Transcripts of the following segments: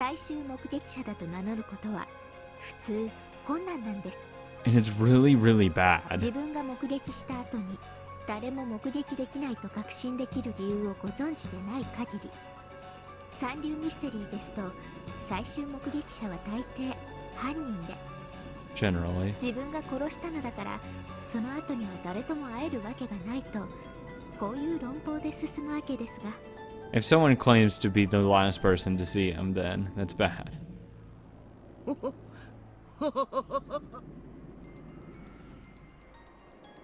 最終目撃者だと名乗ることは普通困難なんです。 And it's really, really bad. 自分が目撃した後に誰も目撃できないと確信できる理由をご存知でない限り、三流ミステリーですと最終目撃者は大抵犯人で、 Generally. 自分が殺したのだからその後には誰とも会えるわけがないと、こういう論法で進むわけですが、 If someone claims to be the last person to see him, then that's bad.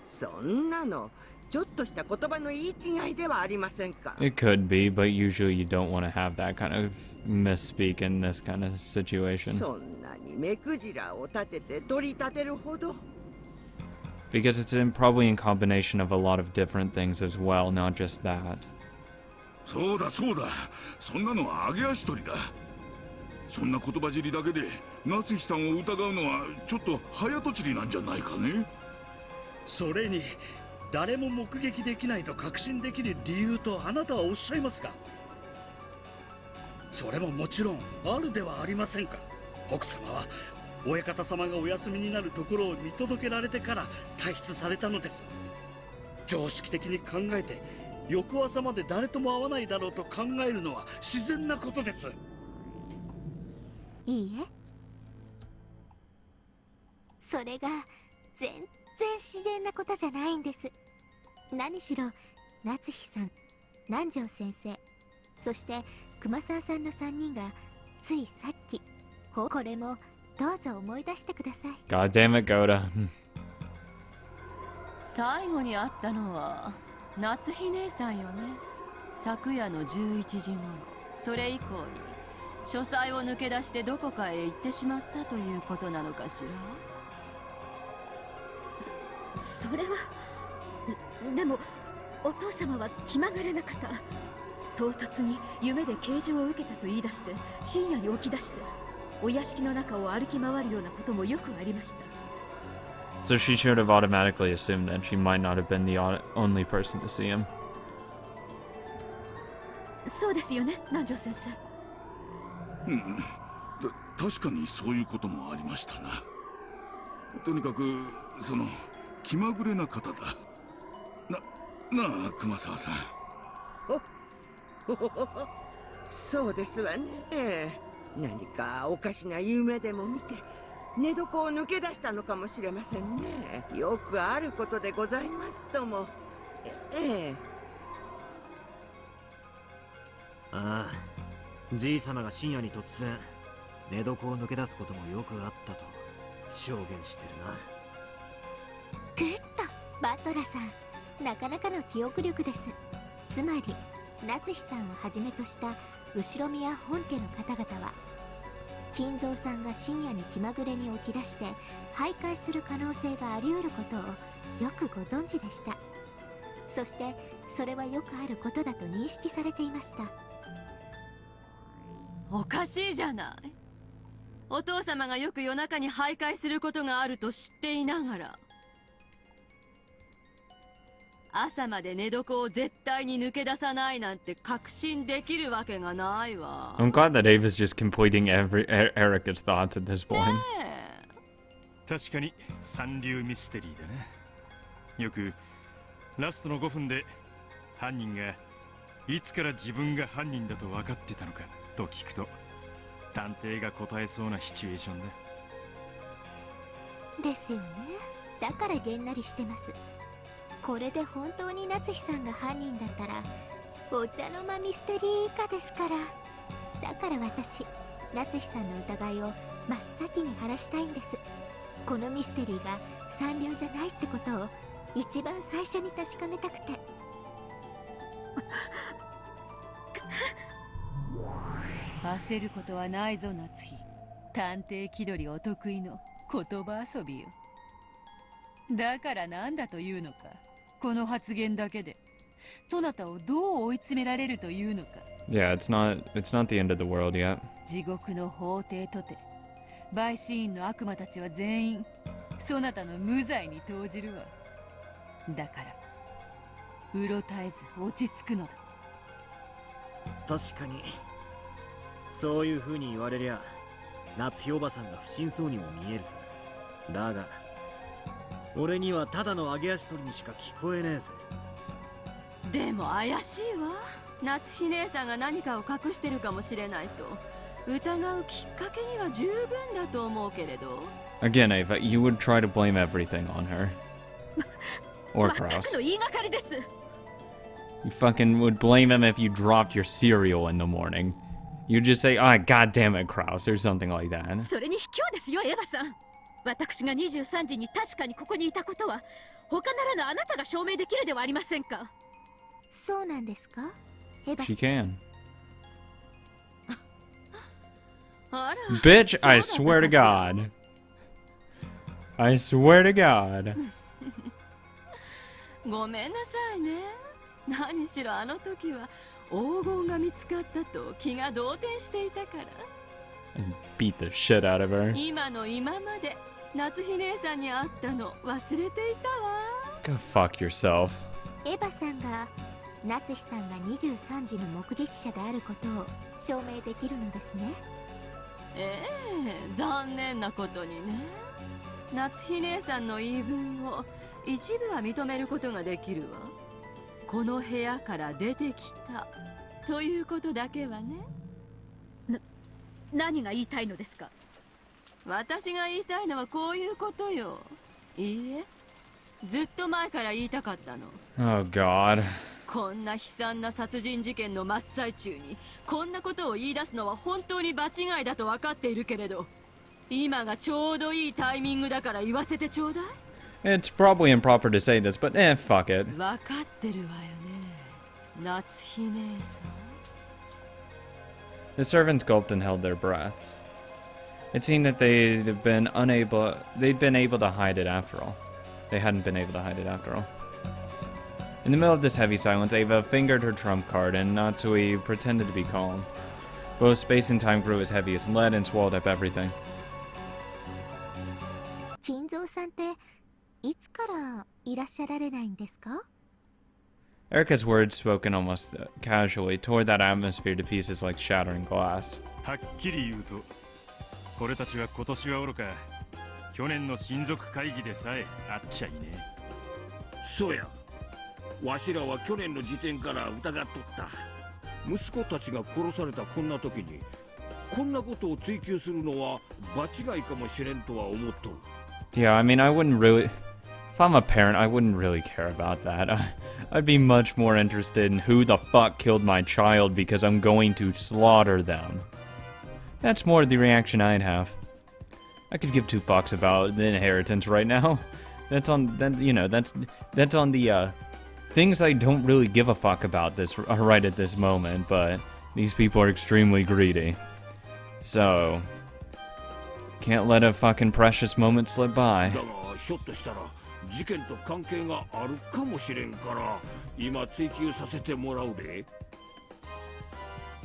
そんなのちょっとした言葉の言い違いではありませんか。 It could be, but usually you don't want to have that kind of misspeak in this kind of situation. そんなに目くじらを立てて取り立てるほど。 Because it's probably in combination of a lot of different things as well, not just that. そうだそうだ、そんなのは揚げ足取りだ。そんな言葉尻だけで夏日さんを疑うのはちょっと早とちりなんじゃないかね。それに誰も目撃できないと確信できる理由とあなたはおっしゃいますか。それももちろんあるではありませんか。奥様は親方様がお休みになるところを見届けられてから退出されたのです。常識的に考えて翌朝まで誰とも会わないだろうと考えるのは自然なことです。いいえ、それが全然自然なことじゃないんです。何しろ夏日さん、南條先生、そして熊沢さんの3人がついさっき、これもどうぞ思い出してください。 God damn it, Goda. 最後に会ったのは夏日姉さんよね。昨夜の11時頃、それ以降に書斎を抜け出してどこかへ行ってしまったということなのかしら。それはでもお父様は気まぐれな方。唐突に夢で啓示を受けたと言い出して深夜に起き出してお屋敷の中を歩き回るようなこともよくありました。 So she should have automatically assumed that she might not have been the only person to see him. そうですよね、南條先生。うん、確かにそういうこともありましたな。とにかくその気まぐれな方だなあ、熊沢さん。そうですわね。何かおかしな夢でも見て寝床を抜け出したのかもしれませんね。よくあることでございますとも。ええ。ああ、じい様が深夜に突然寝床を抜け出すこともよくあったと証言してるな。グッド、バトラさん、なかなかの記憶力です。つまり夏日さんをはじめとした後ろ宮本家の方々は金蔵さんが深夜に気まぐれに起き出して徘徊する可能性があり得ることをよくご存知でした。そしてそれはよくあることだと認識されていました。おかしいじゃない。お父様がよく夜中に徘徊することがあると知っていながら、朝まで寝床を絶対に抜け出さないなんて確信できるわけがないわ。I'm glad that Ava's just completing Erica's thoughts at this point. 確かに三流ミステリーだな。よくラストの5分で犯人がいつから自分が犯人だと分かってたのかと聞くと探偵が答えそうなシチュエーションだ。ですよね。だからげんなりしてます。これで本当に夏日さんが犯人だったらお茶の間ミステリー以下ですから。だから私、夏日さんの疑いを真っ先に晴らしたいんです。このミステリーが三流じゃないってことを一番最初に確かめたくて。焦ることはないぞ夏日。探偵気取りお得意の言葉遊びよ。だからなんだというのか。この発言だけでそなたをどう追い詰められるというのか。 Yeah, it's not the end of the world yet. 地獄の法廷とて陪審員の悪魔たちは全員そなたの無罪に投じるわ。だからうろたえず落ち着くのだ。確かにそういう風に言われりゃ夏日おばさんが不審そうにも見えるぞ。だが俺にはただの揚げ足取りにしか聞こえねえぜ。でも怪しいわ。夏日姉さんが何かを隠してるかもしれないと疑うきっかけには十分だと思うけれど。 Again, Ava, you would try to blame everything on her. Or 全く Kraus. の言いがかりです。 You fucking would blame him if you dropped your cereal in the morning. You'd just say, ah, god damn it, Kraus, or something like that. それに卑怯ですよ、エヴァさん。私が23時に確かにここにいたことは他ならぬあなたが証明できるではありませんか。そうなんですか、エヴァ。 She can. あら Bitch, そうだ I ったかし swear to ら God. I swear to God. ごめんなさいね。何しろあの時は黄金が見つかったと気が動転していたから。 And beat the shit out of her. 今の今まで夏日姉さんに会ったの忘れていたわ。 Go fuck yourself. エヴァさんが夏日さんが23時の目撃者であることを証明できるのですね。ええ、残念なことにね。夏日姉さんの言い分を一部は認めることができるわ。この部屋から出てきたということだけはね。何が言いたいのですか。私が言いたいのはこういうことよ。いいえ、ずっと前から言いたかったの。 Oh God. こんな悲惨な殺人事件の真っ最中にこんなことを言い出すのは本当に場違いだと分かっているけれど、今がちょうどいいタイミングだから言わせてちょうだい。 It's probably improper to say this, but fuck it. 分かってるわよね、夏日姉さん。 The servants gulped and held their breaths. It seemed that they'd been able to hide it after all. They hadn't been able to hide it after all. In the middle of this heavy silence, Ava fingered her trump card, and Natsui pretended to be calm. Both space and time grew as heavy as lead and swallowed up everything. 金蔵さんっていつからいらっしゃられないんですか。 Erica's words, spoken almost casually, tore that atmosphere to pieces like shattering glass. はっきり言うと俺たちは今年はおろか去年の親族会議でさえ会っちゃいねえ。そうや、わしらは去年の時点から疑っとった。息子たちが殺されたこんな時にこんなことを追求するのは場違いかもしれんとは思っとる。 Yeah, I mean, I wouldn't really... If I'm a parent, I wouldn't really care about that. I'd be much more interested in who the fuck killed my child because I'm going to slaughter them. That's more the reaction I'd have. I could give two fucks about the inheritance right now. That's on... Then you know, that's on the, things I don't really give a fuck about this right at this moment, but these people are extremely greedy. So... Can't let a fucking precious moment slip by. だがひょっとしたら事件と関係があるかもしれんから今追及させてもらうで。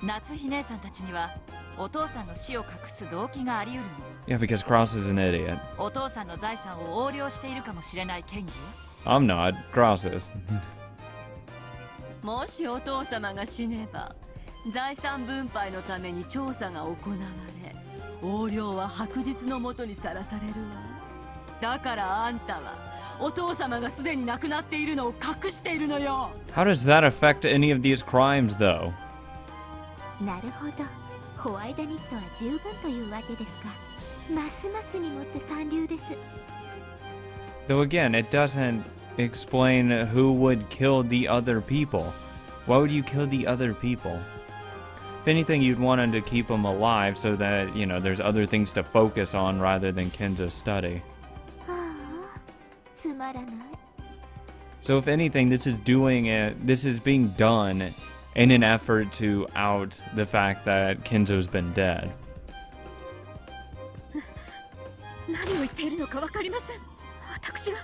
夏日姉さんたちにはお父さんの死を隠す動機があり得るの。 Yeah, because Kraus is an idiot. お父さんの財産を横領しているかもしれない嫌疑よ。 I'm not. Kraus is. もしお父様が死ねば財産分配のために調査が行われ横領は白日のもとにさらされるわ。だからあんたはお父様がすでに亡くなっているのを隠しているのよ。 How does that affect any of these crimes, though? なるほど、ホワイトニットは十分というわけですか。ますますにもって三流です。 Though again, it doesn't explain who would kill the other people. Why would you kill the other people? If anything, you'd want them to keep them alive so that, you know, there's other things to focus on rather than Kenzo's study. はあ、つまらない。 So if anything, this is being done in an effort to out the fact that Kenzo's been dead. 何を言っているのかわかりません。私が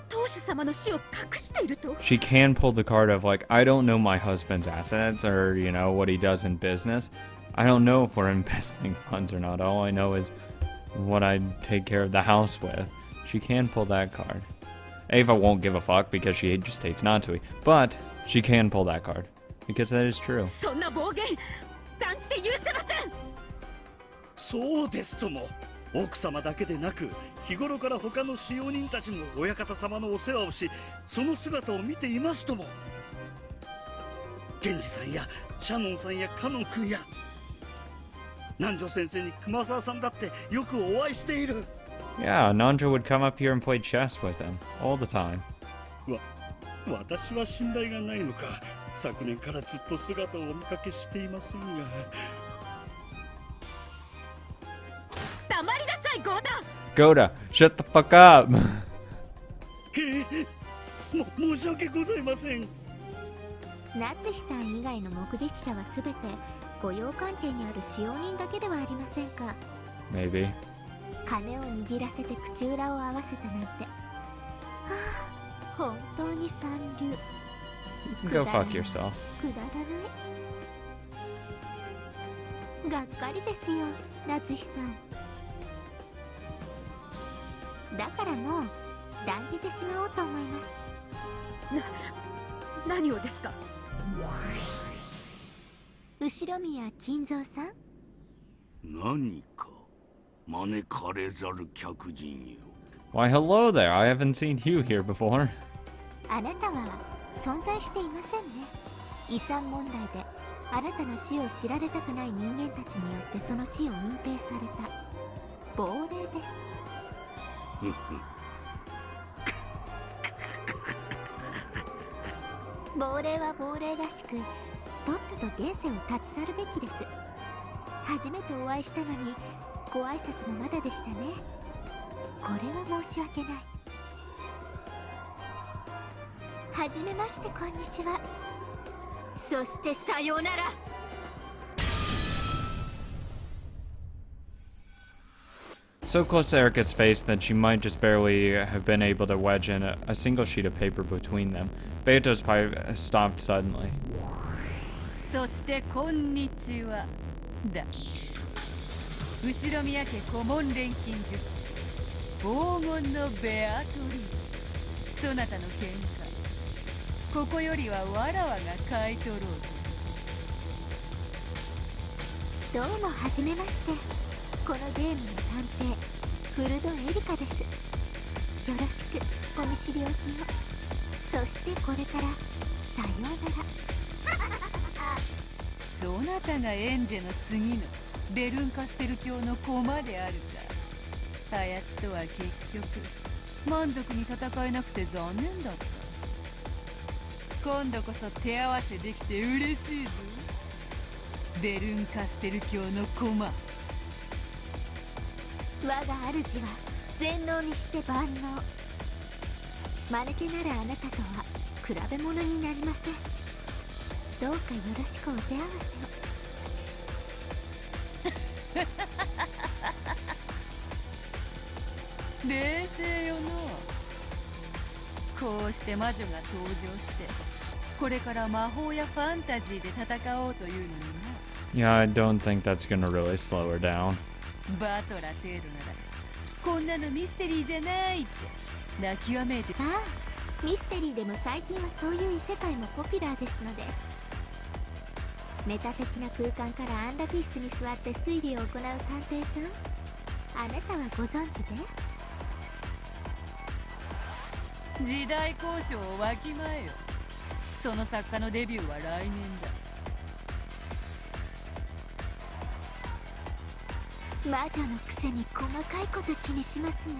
当主様の死を隠していると。 She can pull the card of like, I don't know my husband's assets or, you know, what he does in business. I don't know if we're embezzling funds or not. All I know is what I take care of the house with. She can pull that card. Ava won't give a fuck because she just hates Natsui. But she can pull that card. Because that is true. そんな暴言断じて許せません。そうですとも。奥様だけでなく日頃から他の使用人たちも親方様のお世話をし、その姿を見ていますとも。源氏さんやシャノンさんやカノン君や南條先生に熊沢さんだってよくお会いしている。 Yeah, Nanjo would come up here and play chess with him all the time. 私は信頼がないのか、昨年からずっと姿をお見かけしていませんが。黙りなさい、ゴーダ。 Goda, shut the fuck up! 申し訳ございません。夏日さん以外の目撃者はすべて御用関係にある使用人だけではありませんか。 Maybe. 金を握らせて口裏を合わせたなんて、はあ、本当に三流。 Go fuck yourself. くだらない。がっかりですよ、夏日さん。だからもう断じてしまおうと思います。何をですか。後宮金蔵さん。何か招かれざる客人よ。 Why, hello there. I haven't seen you here before. あなたは存在していませんね。遺産問題であなたの死を知られたくない人間たちによってその死を隠蔽された亡霊です。亡霊は亡霊らしく、とっとと現世を立ち去るべきです。初めてお会いしたのにご挨拶もまだでしたね。これは申し訳ない。はじめまして、こんにちは。そしてさようなら。So close to Erica's face that she might just barely have been able to wedge in a single sheet of paper between them. Beato's pipe stopped suddenly. そしてこんにちはだ。後宮家顧問錬金術師黄金のベアトリーチ、そなたの喧嘩ここよりはわらわが買い取ろうぞ。どうもはじめまして。このゲームの探偵フルドエリカです。よろしくお見知りおきを。そしてこれからさようなら。そなたがエンジェの次のベルンカステル教の駒であるか。あやつとは結局満足に戦えなくて残念だった。今度こそ手合わせできて嬉しいぞ、ベルンカステル教の駒。我が主は全能にして万能。マヌケならあなたとは比べ物になりません。どうかよろしくお手合わせを。冷静よの。こうして魔女が登場してこれから魔法やファンタジーで戦おうというのにな。 Yeah, I don't think that's gonna really slow her down. バトラ程度ならこんなのミステリーじゃないって泣きわめいて。ああ、ミステリーでも最近はそういう異世界もポピュラーですので。メタ的な空間から安楽室に座って推理を行う探偵さん、あなたはご存知で？時代交渉をわきまえよ。その作家のデビューは来年だ。魔女のくせに細かいこと気にしますね。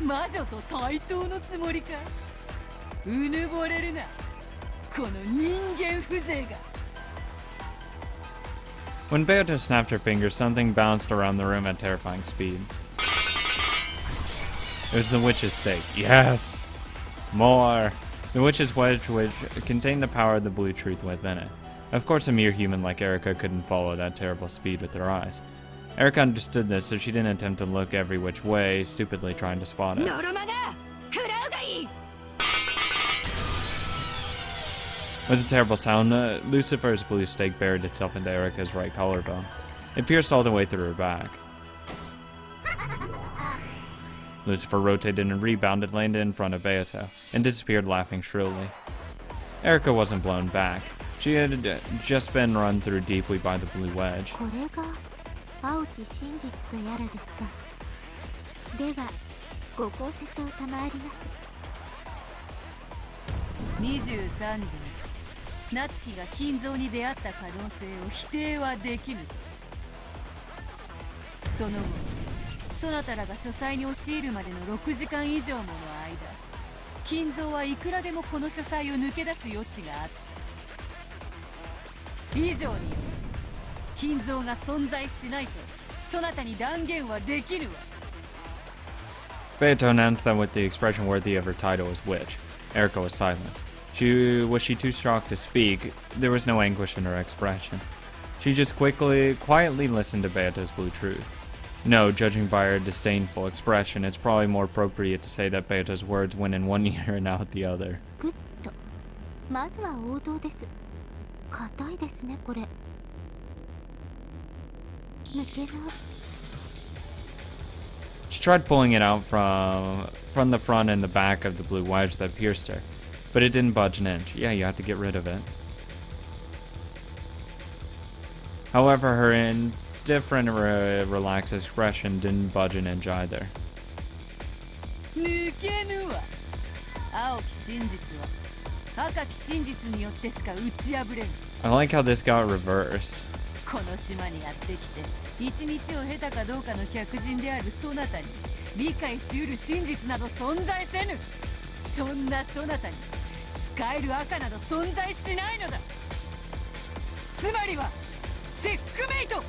魔女と対等のつもりか。うぬぼれるな、この人間風情が。 When Beato snapped her fingers, something bounced around the room at terrifying speeds. It was the witch's stake. Yes! More! The witch's wedge, which contained the power of the blue truth within it. Of course, a mere human like Erica couldn't follow that terrible speed with her eyes. Erica understood this, so she didn't attempt to look every which way, stupidly trying to spot it. With a terrible sound, Lucifer's blue stake buried itself into Erica's right collarbone. It pierced all the way through her back. Lucifer rotated and rebounded, landed in front of Beato, and disappeared laughing shrilly. Erica wasn't blown back. She had just been run through deeply by the blue wedge. これが青き真実とやらですか。ではご講説を賜ります。23時に夏日が金蔵に出会った可能性を否定はできぬぞ。その後そなたらが書斎に押し入るまでの6時間以上もの間、金蔵はいくらでもこの書斎を抜け出す余地があった。以上に金蔵が存在しないとそなたに断言はできぬわ。Beato announced that with the expression worthy of her title as witch. Erica was silent. Was she too shocked to speak? There was no anguish in her expression. She just quietly listened to Beato's blue truth. No, judging by her disdainful expression, it's probably more appropriate to say that Beato's words went in one ear and out the other. グッと。まずは王道です。硬いですねこれ。抜けない。She tried pulling it out from the front and the back of the blue wedge that pierced her, but it didn't budge an inch. Yeah, you have to get rid of it. However, her indifferent, relaxed expression didn't budge an inch either. 抜けぬわ。青き真実は赤き真実によってしか打ち破れん。 I like how this got reversed. この島にやってきて一日を経たかどうかの客人であるそなたに理解しうる真実など存在せぬ。そんなそなたに使える赤など存在しないのだ。つまりはチェックメイト。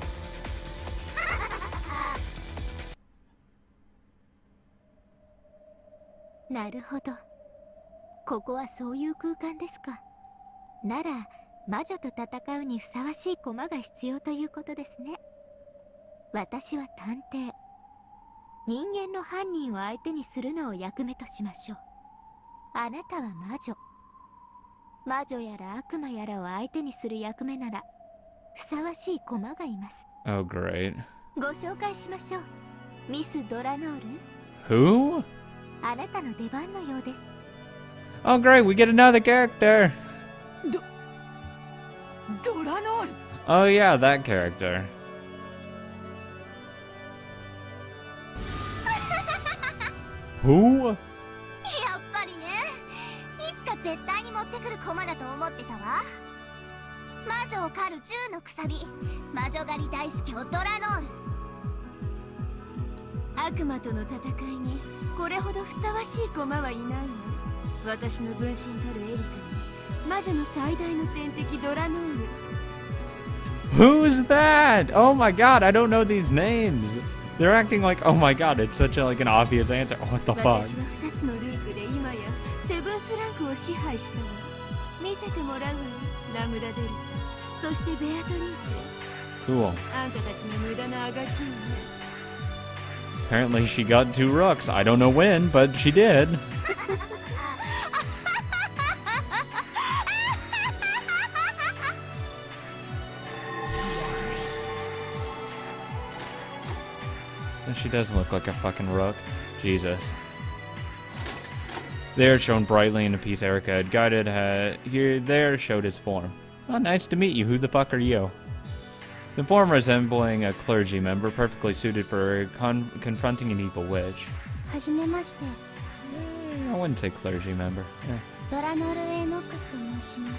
なるほど。ここはそういう空間ですか。なら魔女と戦うにふさわしい駒が必要ということですね。私は探偵。人間の犯人を相手にするのを役目としましょう。あなたは魔女。魔女やら悪魔やらを相手にする役目ならふさわしい駒がいます。Oh, great. ご紹介しましょう。ミス・ドラノール。 Who? あなたの出番のようです。 Oh, great, we get another character. ドラノール。 Oh, yeah, that character. やっぱりね。いつか絶対に持ってくる駒だと思ってたわ。魔女を狩る銃のくさび、魔女狩り大司教ドラノール。悪魔との戦いにこれほどふさわしい駒はいないわ。私の分身たるエリカに魔女の最大の天敵ドラノール。 Who's that? Oh my god, I don't know these names. They're acting like, oh my god, it's such like an obvious answer. What the 私 fuck? は2つのルークで今やセブンスランクを支配したわ。見せてもらうわよ、ラムダデルタ。そしてベアトリーチェ。 Cool. あんたたちの無駄なあがきをね。 Apparently she got 2 rooks. I don't know when, but she did. She does look like a fucking rook. Jesus. There, shown brightly in a piece Erica had guided, there showed its form. Oh, nice to meet you. Who the fuck are you? The form resembling a clergy member, perfectly suited for confronting an evil witch. はじめまして。 I wouldn't say clergy member. ドラノール・エノックスと申しま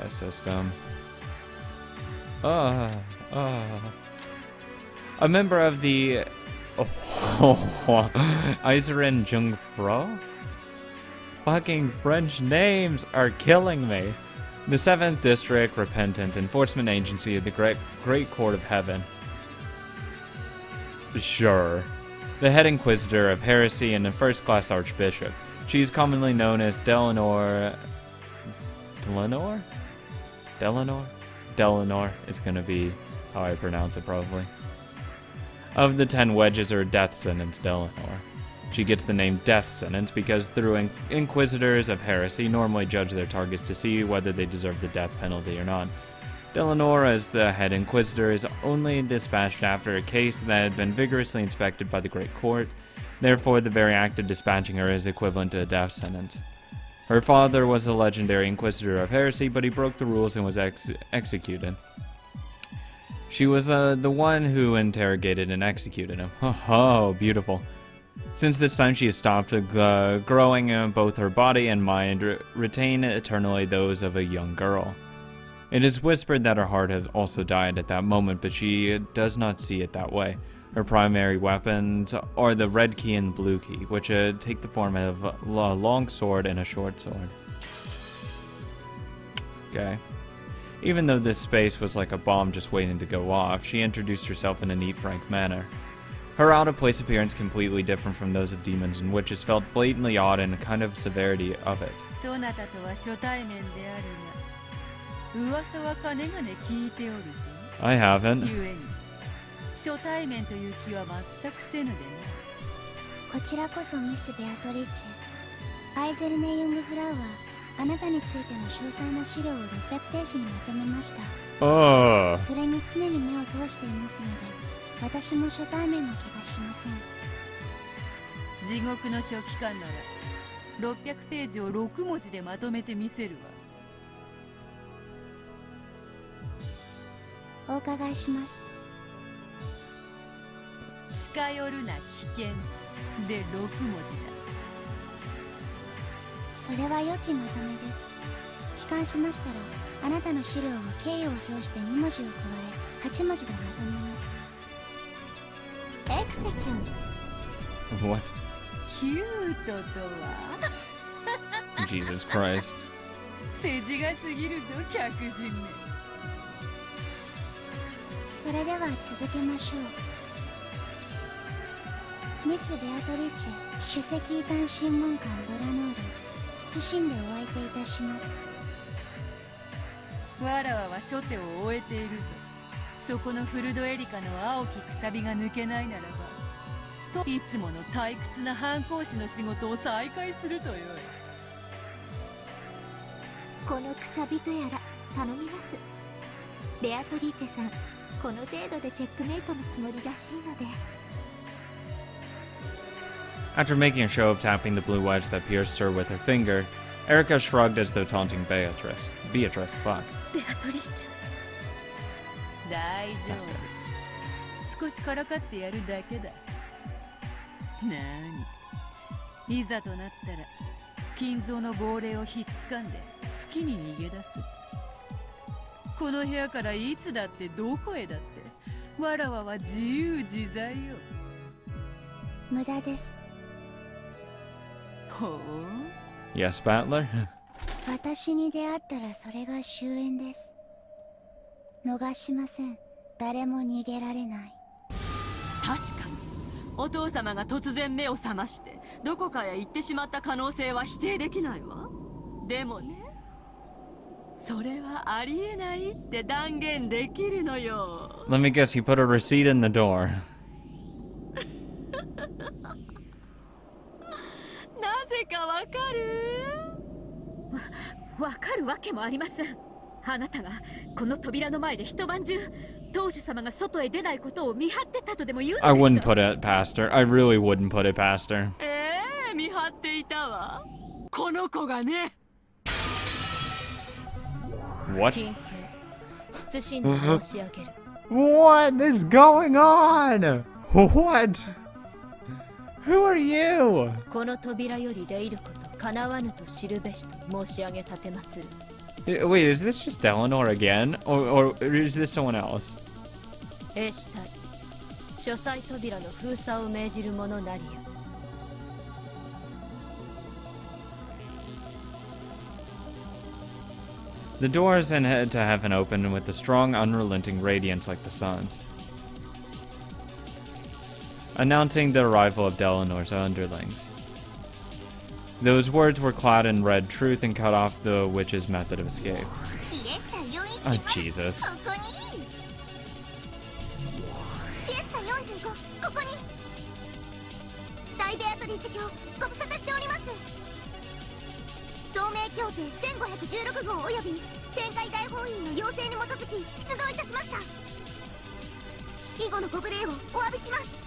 す。 System. A member of the Iserin Jungfrau? Fucking French names are killing me. The 7th District Repentant Enforcement Agency of the Great Court of Heaven. Sure. The head inquisitor of heresy and a first-class archbishop. She is commonly known as Delanor. Delanor? Delanor? Delanor is gonna be how I pronounce it, probably. Of the 10 wedges or death sentence, Delanor. She gets the name death sentence because through inquisitors of heresy normally judge their targets to see whether they deserve the death penalty or not. Delanor, as the head inquisitor, is only dispatched after a case that had been vigorously inspected by the Great Court. Therefore, the very act of dispatching her is equivalent to a death sentence. Her father was a legendary inquisitor of heresy, but he broke the rules and was executed. She was the one who interrogated and executed him. Oh, beautiful. Since this time, she has stopped growing. Both her body and mind retain eternally those of a young girl. It is whispered that her heart has also died at that moment, but she does not see it that way. Her primary weapons are the red key and blue key, which take the form of a long sword and a short sword. Okay. Even though this space was like a bomb just waiting to go off, she introduced herself in a neat, frank manner. Her out-of-place appearance completely different from those of demons and witches felt blatantly odd and a kind of severity of it. I haven't. 初対面という気は全くせぬでね。こちらこそミス・ベアトリーチェ。アイゼルネ・ユングフラウはあなたについての詳細な資料を600ページにまとめました。それに常に目を通していますので、私も初対面の気がしません。地獄の書記官なら600ページを6文字でまとめてみせるわ。お伺いします。近寄るな危険で6文字だ。それは良きまとめです。帰還しましたらあなたの資料を敬意を表して2文字を加え8文字でまとめます。エクセキュン。 What? キュートとはJesus Christ. 世辞が過ぎるぞ客人め。それでは続けましょう。ミス・ベアトリーチェ首席異端審問官ドラノール、謹んでお相手いたします。わらわは初手を終えているぞ。そこのフルドエリカの青きくさびが抜けないならば、といつもの退屈な反抗師の仕事を再開するとよい。このくさびとやら頼みます。ベアトリーチェさん、この程度でチェックメイトのつもりらしいので。After making a show of tapping the blue wedge that pierced her with her finger, Erica shrugged as though taunting Beatrice. Beatrice, fuck. ベアトリーチェ。大丈夫。少しからかってやるだけだ。なに、いざとなったら金蔵の亡霊をひっつかんで好きに逃げ出す。この部屋からいつだってどこへだってわらわは自由自在よ。無駄です。ほう。 Yes, Battler? 私に出会ったらそれが終焉です。逃しません。誰も逃げられない。確かにお父様が突然目を覚ましてどこかへ行ってしまった可能性は否定できないわ。でもね、それはありえないって断言できるのよ。 Let me guess, he put a receipt in the door. なぜかわかる？わかるわけもありません。あなたがこの扉の前で一晩中当主様が外へ出ないことを見張ってたとでも言うのですか？ I wouldn't put it past her. I really wouldn't put it past her. 見張っていたわ。この子がね。 What? 謹敬謹んで申し上げる。 What is going on? What? Who are you? この扉より出入ること叶わぬと知るべしと申し上げ立てまつる。 Wait, is this just Eleanor again? Or is this someone else? 英死体書斎扉の封鎖を命じる者なりや。 The doors and head to heaven open with a strong, unrelenting radiance like the sun's, announcing the arrival of Delanor's underlings. Those words were clad in red truth and cut off the witch's method of escape. Oh, Jesus. シエスタ45ここに大ベアトリーチェ卿ご無沙汰しております。同盟協定1516号および天界大法院の要請に基づき出動いたしました。以後のご無礼をお詫びします。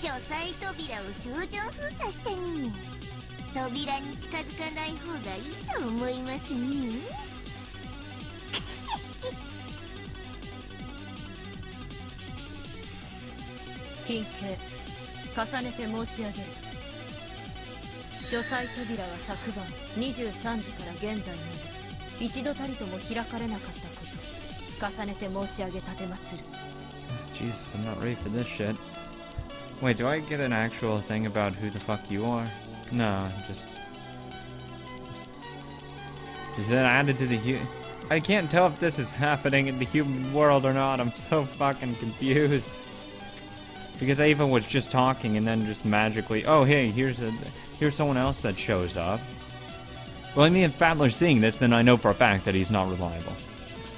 書斎扉を照準封鎖したに、扉に近づかない方がいいと思いますね。金慶、重ねて申し上げる。書斎扉は昨晩23時から現在まで一度たりとも開かれなかったこと、重ねて申し上げ立てまつる。 Jesus, I'm not ready for this shit. Wait, do I get an actual thing about who the fuck you are? No, just... Is that added to the I can't tell if this is happening in the human world or not. I'm so fucking confused. Because Ava was just talking and then just magically, oh hey, here's someone else that shows up. Well, I mean, if Fadler's seeing this, then I know for a fact that he's not reliable.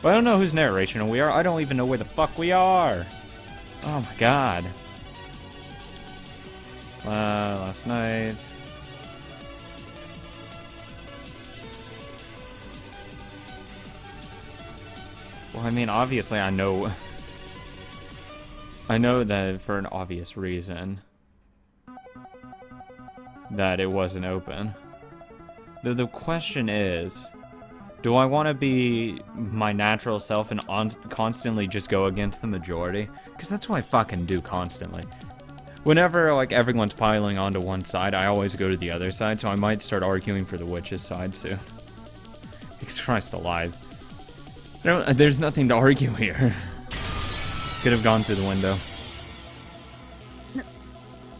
But I don't know whose narration we are. I don't even know where the fuck we are. Oh my god. Last night. Well, I mean, obviously I know that for an obvious reason that it wasn't open. The question is, do I want to be my natural self and constantly just go against the majority? Because that's what I fucking do constantly. Whenever, like, everyone's piling onto one side, I always go to the other side, so I might start arguing for the witch's side soon. Christ alive. There's nothing to argue here. Could have gone through the window.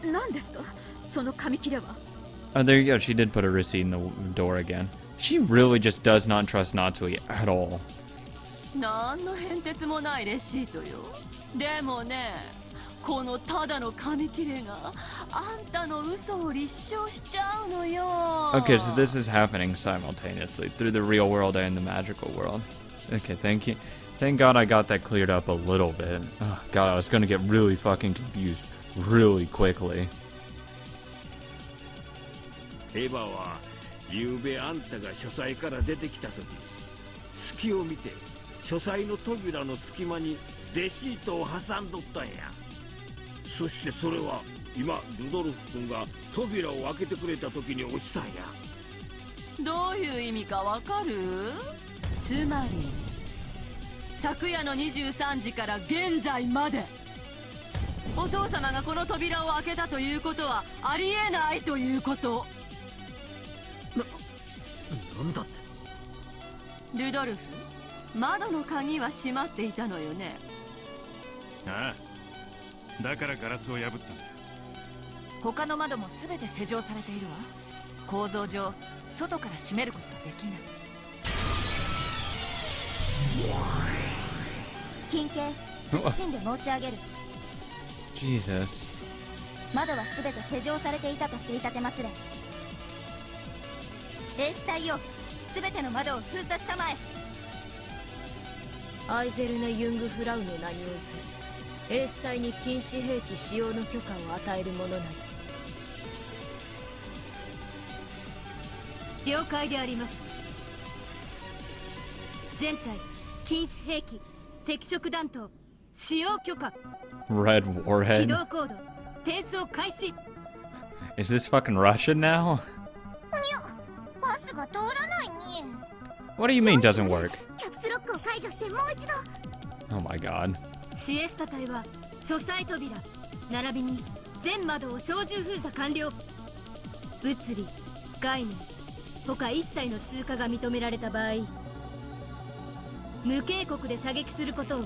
なんですかその紙切れは。 Oh, there you go. She did put a receipt in the door again. She really just does not trust Natsui at all. なんの変哲もないレシートよ。でもね、このただの紙切れがあんたの嘘を立証しちゃうのよ。 Okay, so this is happening simultaneously through the real world and the magical world. Okay, thank you. Thank God I got that cleared up a little bit. Oh, God, I was gonna get really fucking confused really quickly. エヴァはゆうべあんたが書斎から出てきた時、隙を見て書斎の扉の隙間にレシートを挟んどったんや。そしてそれは今ルドルフ君が扉を開けてくれた時に落ちたんや。どういう意味かわかる？つまり昨夜の23時から現在までお父様がこの扉を開けたということはありえないということ。なんだって。ルドルフ、窓の鍵は閉まっていたのよね。ああ、だからガラスを破ったんだ。他の窓も全て施錠されているわ。構造上外から閉めることはできない。金慶、謹んで申し上げる。 Jesus. 窓は全て施錠されていたと知り立てますれ。兵士隊よ、全ての窓を封鎖したまえ。アイゼルネ・ユングフラウの名において兵士隊に禁止兵器使用の許可を与えるものなり。了解であります。全隊禁止兵器赤色弾頭使用許可。 Red 起 warhead. 動コード転送開始。 Is this fucking Russian now? バスが通らないに。 What do you mean doesn't work? キャプスロックを解除してもう一度。 Oh my god. シエスタ隊は書斎扉並びに全窓を小銃封鎖完了。物理概念他一切の通過が認められた場合、無警告で射撃することを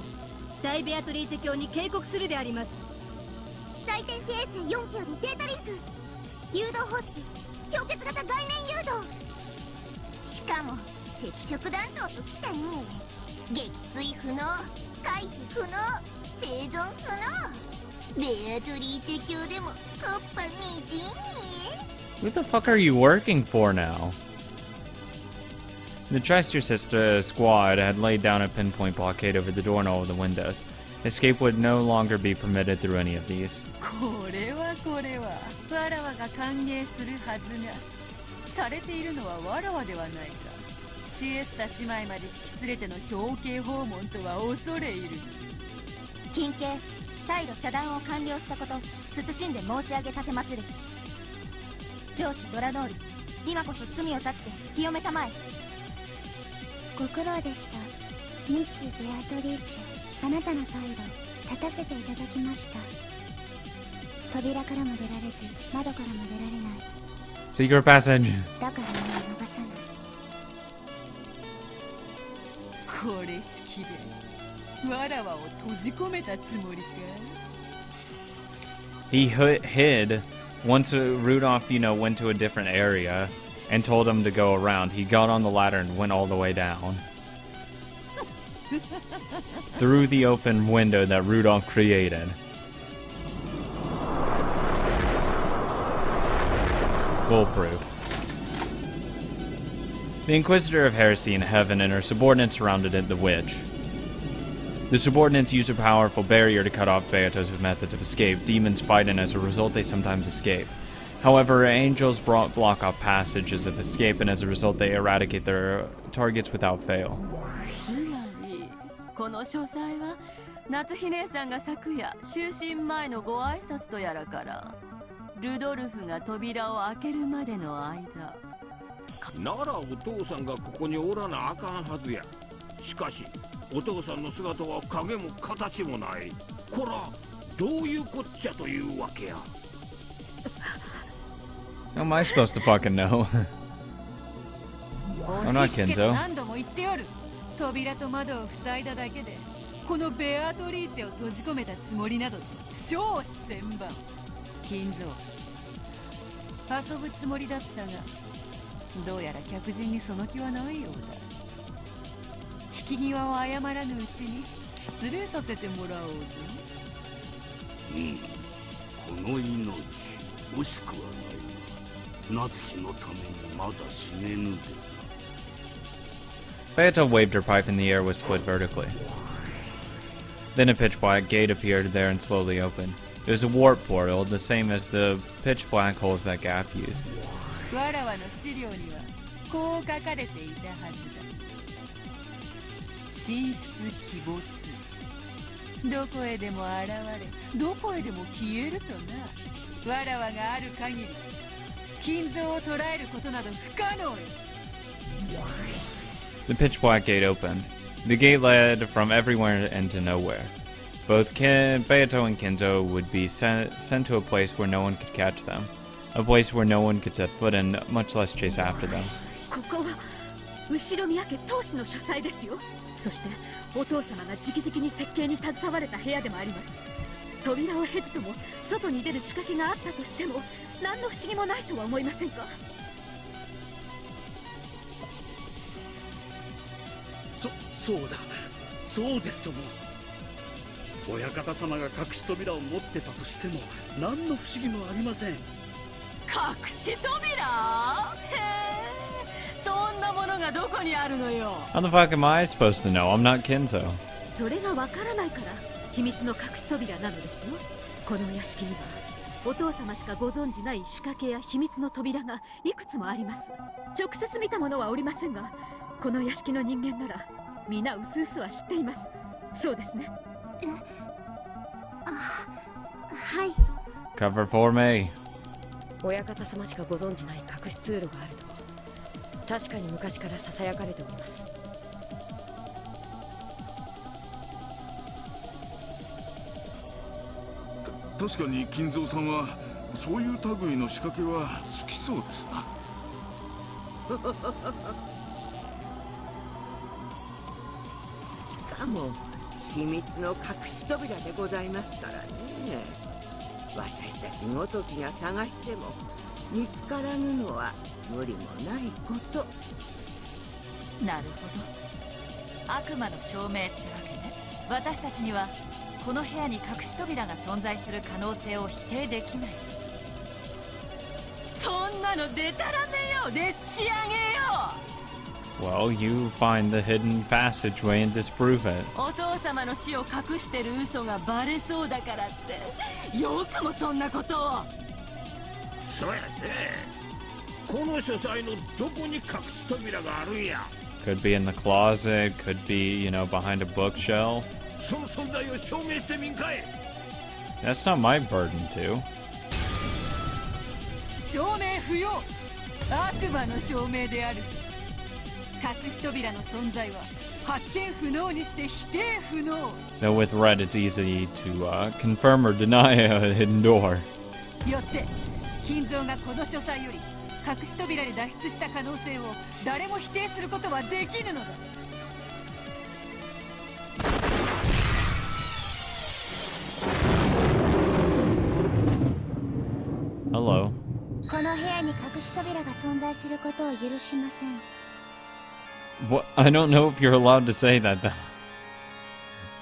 大ベアトリーチェ卿に警告するであります。大天使衛星4機よりデータリンク。誘導方式氷結型概念誘導。しかも赤色弾頭ときたに撃墜不能、回避不能、生存不能。ベアトリーチェ卿でもコッパみじんに。 Who the fuck are you working for now? The Tristar Sister squad had laid down a pinpoint blockade over the door and all of the windows. Escape would no longer be permitted through any of these. これはわらわが歓迎するはずがされているのはわらわではないか。シエスタ姉妹まで引き連れての表敬訪問とは恐れ入る。近景、態度遮断を完了したこと謹んで申し上げたてまつる。上司ドラノール、今こそ罪を断ちて清めたまえ。ご苦労でした。ミス・ベアトリーチェ、あなたの態度立たせていただきました。扉からも出られず窓からも出られない。 Secret passage. だからもう逃さない。これ式でわらわを閉じ込めたつもりか。 He hid once Rudolph, went to a different area and told him to go around. He got on the ladder and went all the way down. Through the open window that Rudolph created. Foolproof. The Inquisitor of Heresy in heaven and her subordinates surrounded the witch. The subordinates use a powerful barrier to cut off Beato's methods of escape. Demons fight, and as a result, they sometimes escape. However, angels block off passages of escape, and as a result, they eradicate their targets without fail. つまりこの書斎は夏日姉さんが昨夜就寝前のご挨拶とやらからルドルフが扉を開けるまでの間。ならお父さんがここにおらなあかんはずや。しかしお父さんの姿は影も形もない。こらどういうこっちゃというわけや。 How am I supposed to fucking know? I'm not 落ち着けと Kenzo. 何度も言っておる。扉と窓を塞いだだけでこのベアトリーチェを閉じ込めたつもりなどと少子千万。金蔵、遊ぶつもりだったがどうやら客人にその気はないようだ。引き際を謝らぬうちに失礼させてもらおうぞ。この命惜しくはないが夏日のためにまだ死ねぬで。 Beato waved her pipe and the air was split vertically. Then a pitch black gate appeared there and slowly opened. It was a warp portal, the same as the pitch black holes that Gap used. わらわの資料にはこう書かれていたはずだ。神出鬼没、どこへでも現れどこへでも消えるとな。わらわがある限り金蔵を捉えることなど不可能よ。 The pitch black gate opened. The gate led from everywhere into nowhere. Both Beato and Kenzo would be sent to a place where no one could catch them. A place where no one could set foot in, much less chase after them. ここは後宮家当主の書斎ですよ。そしてお父様が直々に設計に携われた部屋でもあります。扉を経ずとも外に出る仕掛けがあったとしても何の不思議もないとは思いませんか。そうだ、そうですとも。親方様が隠し扉を持ってたとしても何の不思議もありません。隠し扉？へえ、そんなものがどこにあるのよ。 How the fuck am I supposed to know? I'm not Kenzo. それがわからないから秘密の隠し扉なのですよ。この屋敷にはお父様しかご存じない仕掛けや秘密の扉がいくつもあります。直接見たものはおりませんが、この屋敷の人間なら皆うすうすは知っています。そうですね。はい。 Cover for me. 親方様しかご存じない隠し通路があると確かに昔からささやかれております。確かに金蔵さんはそういう類の仕掛けは好きそうですな。しかも秘密の隠し扉でございますからね。私たちごときが探しても見つからぬのは無理もないこと。なるほど、悪魔の証明ってわけね。私たちにはこの部屋に隠し扉が存在する可能性を否定できない。そんなのデタラメよ、でっち上げよ。 Well, you find the hidden passageway and disprove it. お父様の死を隠してる嘘がバレそうだからってよくもそんなことを。そうやね。この書斎のどこに隠し扉があるんや。Could be in the closet, could be, you know, behind a bookshelf. その存在を証明してみんかい。 That's not my burden to. 証明不要。悪魔の証明である。隠し扉の存在は発見不能にして否定不能。 Though with red, it's easy to confirm or deny a hidden door. よって金蔵がこの書斎より隠し扉で脱出した可能性を誰も否定することはできぬのだ。Hello. この部屋に隠し扉が存在することを許しません。 What? I don't know if you're allowed to say that, though.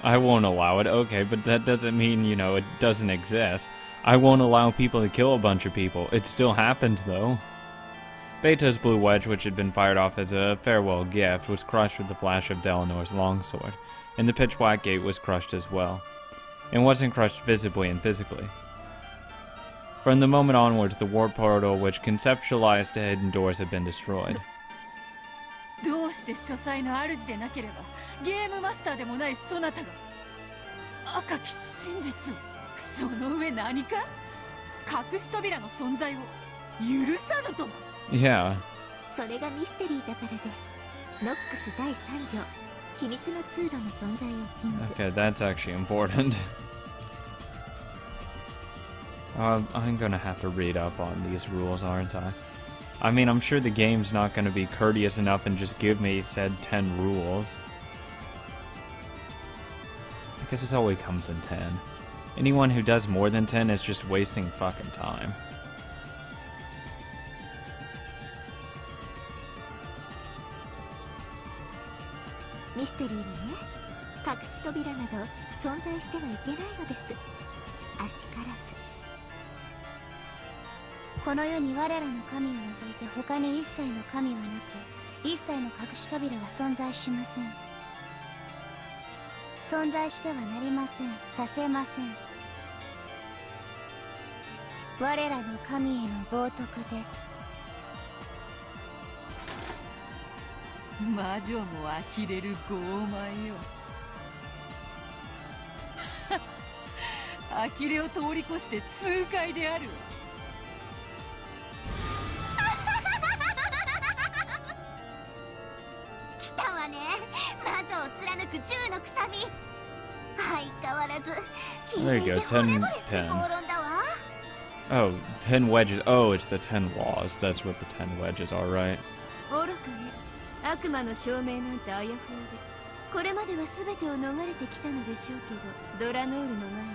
I won't allow it. Okay, but that doesn't mean, you know, it doesn't exist. I won't allow people to kill a bunch of people. It still happened, though. Beta's blue wedge, which had been fired off as a farewell gift, was crushed with the flash of Delanor's longsword, and the pitch black gate was crushed as well. It wasn't crushed visibly and physically. From the moment onwards, the warp portal which conceptualized the hidden doors had been destroyed. どうして書斎の主でなければゲームマスターでもないそなたが赤き真実を、その上何か隠し扉の存在を許さぬとも。 Yeah. それがミステリーだからです。ノックス第3条、秘密の通路の存在を禁ず。 Okay, that's actually important. I'm gonna have to read up on these rules, aren't I? I mean, I'm sure the game's not gonna be courteous enough and just give me said 10 rules. Because it always comes in 10. Anyone who does more than 10 is just wasting fucking time. ミステリーにね、隠し扉など存在してはいけないのです。あしからず。この世に我らの神を除いて他に一切の神はなく、一切の隠し扉は存在しません。存在してはなりません。させません。我らの神への冒涜です。魔女も呆れる傲慢よ。呆れを通り越して痛快であるわ。来たわね、魔女を貫く銃のくさみ。相変わらず聞いていて惚れ惚れする口論だわ。 Oh, 10 wedges. Oh, it's the 10 laws. That's what the 10 wedges are, right? 愚かね。悪魔の証明なんてあやふやで、これまでは全てを逃れてきたのでしょうけど、ドラノールの前に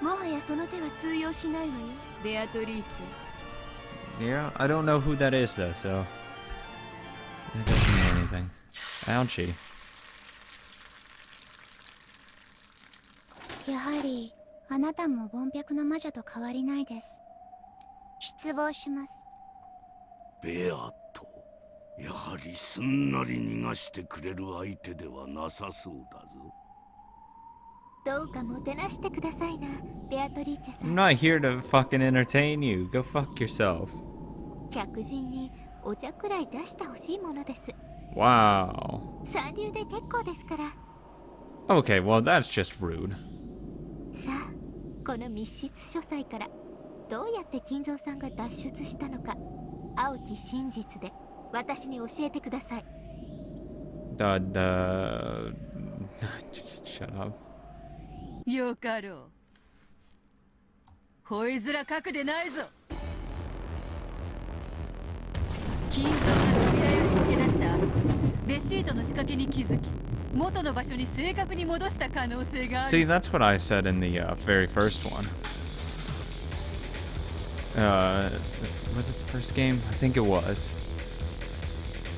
もはやその手は通用しないわよ、ベアトリーチェ。 Yeah, I don't know who that is, though, so... It doesn't mean anything. Ouchie. やはりあなたも凡白の魔女と変わりないです。失望します。ベアト、やはりすんなり逃がしてくれる相手ではなさそうだぞ。どうかもてなしてくださいな、ベアトリーチェさ I'm ん。 not here to fucking entertain you. Go fuck yourself. 客人にお茶くらい出してほしいものです。 Wow. 三流で結構ですから。 Okay, well, that's just rude. さあ、この密室書斎からどうやって金蔵さんが脱出したのか、青き真実で私に教えてください。Shut up. よかろう。ほいずらかくでないぞ。金蔵が扉より抜け出したレシートの仕掛けに気づき、元の場所に正確に戻した可能性がある。 See, that's what I said in the very first one. Was it the first game? I think it was.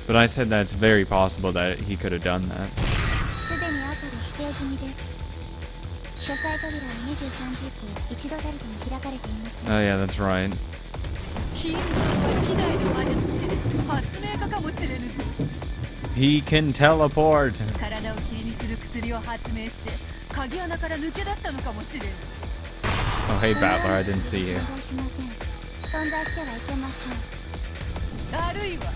But I said that it's very possible that he could have done that. すでに後で否定済みです。書斎扉は23時以降一度たりとも開かれていません。 Oh yeah, that's right. 金蔵は希代の魔術師で発明家かもしれぬぞ。 He can teleport. 体を霧にする薬を発明して鍵穴から抜け出したのかもしれぬ。 Oh hey Battler, I didn't see you. 存在しません。存在してはいけません。あるいは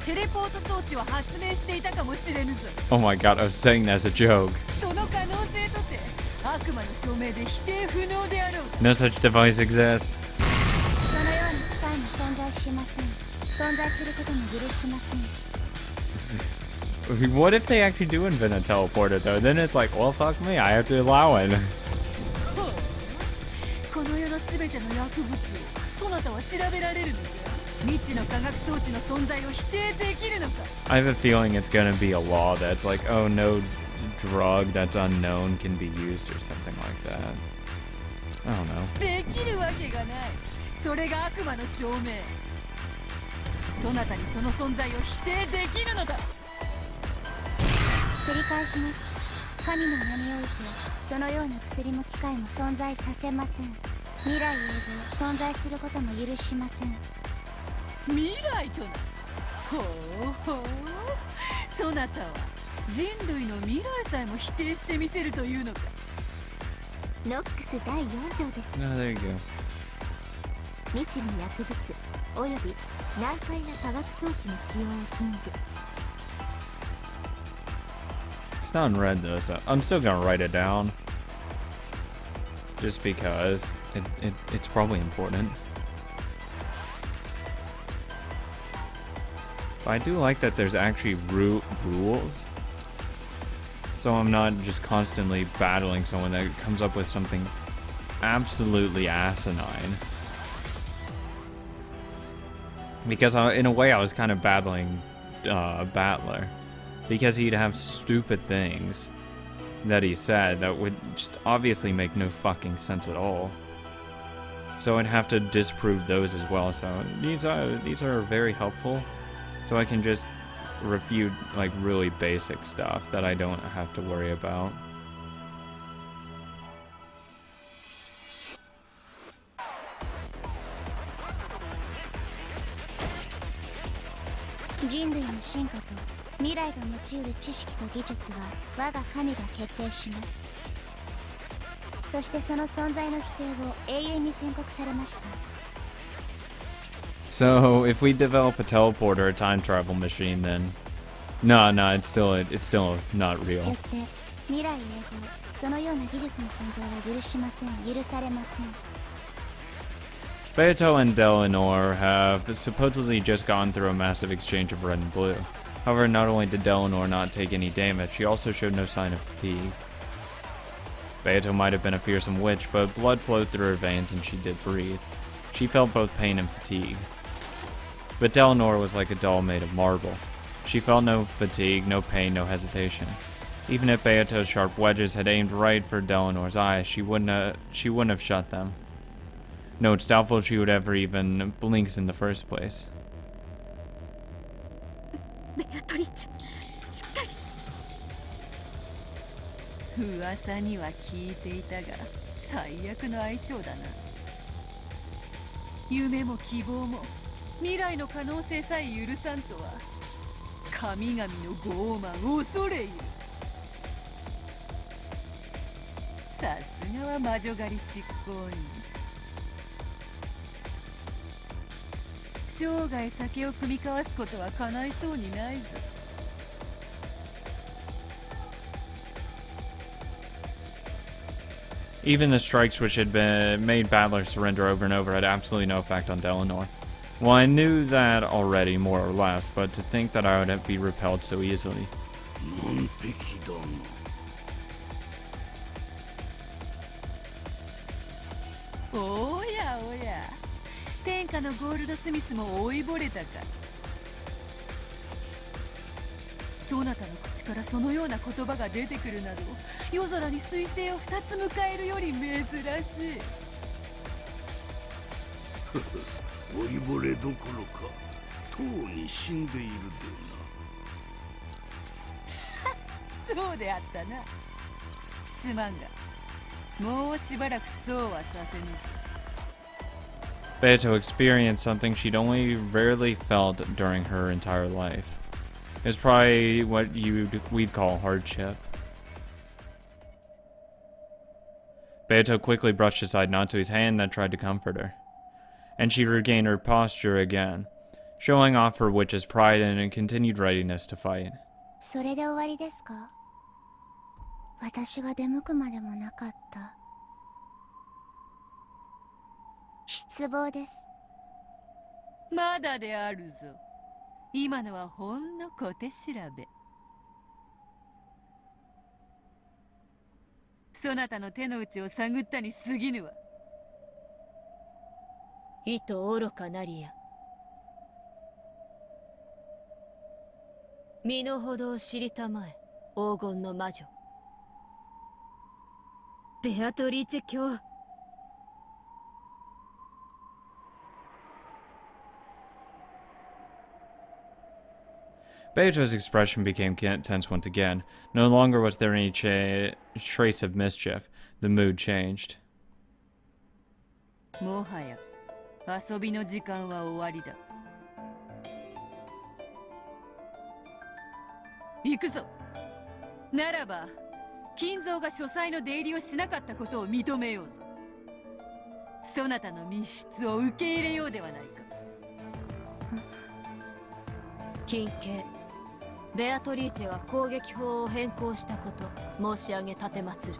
テレポート装置を発明していたかもしれぬぞ。 Oh my god, I was saying that as a joke. その可能性とて悪魔の証明で否定不能であろう。 No such device exists. そのような機械も存在しません。存在することも許しません。 What if they actually do invent a teleporter though? Then it's like, well, fuck me, I have to allow it. この世のすべての薬物をそなたは調べられるのか。未知の科学装置の存在を否定できるのか。 I have a feeling it's gonna be a law that's like, oh, no drug that's unknown can be used or something like that. I don't know. できるわけがない。それが悪魔の証明。そなたにその存在を否定できるのだ。繰り返します。神の名においてそのような薬も機械も存在させません。未来永劫存在することも許しません。未来とな。ほうほう。そなたは人類の未来さえも否定してみせるというのか。ノックス第4条です。 No, there you go. 未知の薬物および難解な科学装置の使用を禁ず。 It's not in red though, so I'm still gonna write it down. Just because it's probably important. But I do like that there's actually rules. So I'm not just constantly battling someone that comes up with something absolutely asinine. Because in a way I was kind of battling Battler. Because he'd have stupid things that he said that would just obviously make no fucking sense at all. So I'd have to disprove those as well. So these are very helpful. So I can just refute like really basic stuff that I don't have to worry about. 人類の進化と未来が持ち得る知識と技術は我が神が決定します。そしてその存在の否定を永遠に宣告されました。 So if we develop a teleporter, a time travel machine, then no, it's still not よ real. って未来永劫そのような技術の存在は許しません。許されません。 Beato and Delanor have supposedly just gone through a massive exchange of red and blue. However, not only did Delanor not take any damage, she also showed no sign of fatigue. Beato might have been a fearsome witch, but blood flowed through her veins and she did breathe. She felt both pain and fatigue. But Delanor was like a doll made of marble. She felt no fatigue, no pain, no hesitation. Even if Beato's sharp wedges had aimed right for Delanor's eyes, she wouldn't have shut them. No, it's doubtful she would ever even blink in the first place. ベアトリッチェ、しっかり。噂には聞いていたが最悪の相性だな。夢も希望も未来の可能性さえ許さんとは神々の傲慢恐れゆ。さすがは魔女狩り執行員。生涯酒を酌み交わすことは叶いそうにないぞ。Even the strikes which had been made Battler surrender over and over had absolutely no effect on Delanor. Well, I knew that already, more or less, but to think that I would be repelled so easily. 難敵だな。おやおや、天下のゴールドスミスも追いぼれたか。そなたの口からそのような言葉が出てくるなど、夜空に彗星を2つ迎えるより珍しい。老いぼれどころか、とうに死んでいるでな。そうであったな。すまんが、もうしばらくそうはさせぬぞ。Beato experienced something she'd only rarely felt during her entire life. It was probably what we'd call hardship. Beato quickly brushed aside Natsui's hand that tried to comfort her, and she regained her posture again. showing off her witch's pride and a continued readiness to fight. それで終わりですか？私が出向くまでもなかった。失望です。まだであるぞ。今のはほんの小手調べ。そなたの手の内を探ったに過ぎぬわ。意図愚かなりや。身の程を知りたまえ、黄金の魔女。ベアトリーチェ卿。Beato's expression became tense once again. No longer was there any trace of mischief. The mood changed. もはや遊びの時間は終わりだ。行くぞ。ならば金蔵が書斎の出入りをしなかったことを認めようぞ。そなたの密室を受け入れようではないか。金慶、ベアトリーチェは攻撃法を変更したこと申し上げ立てまつる。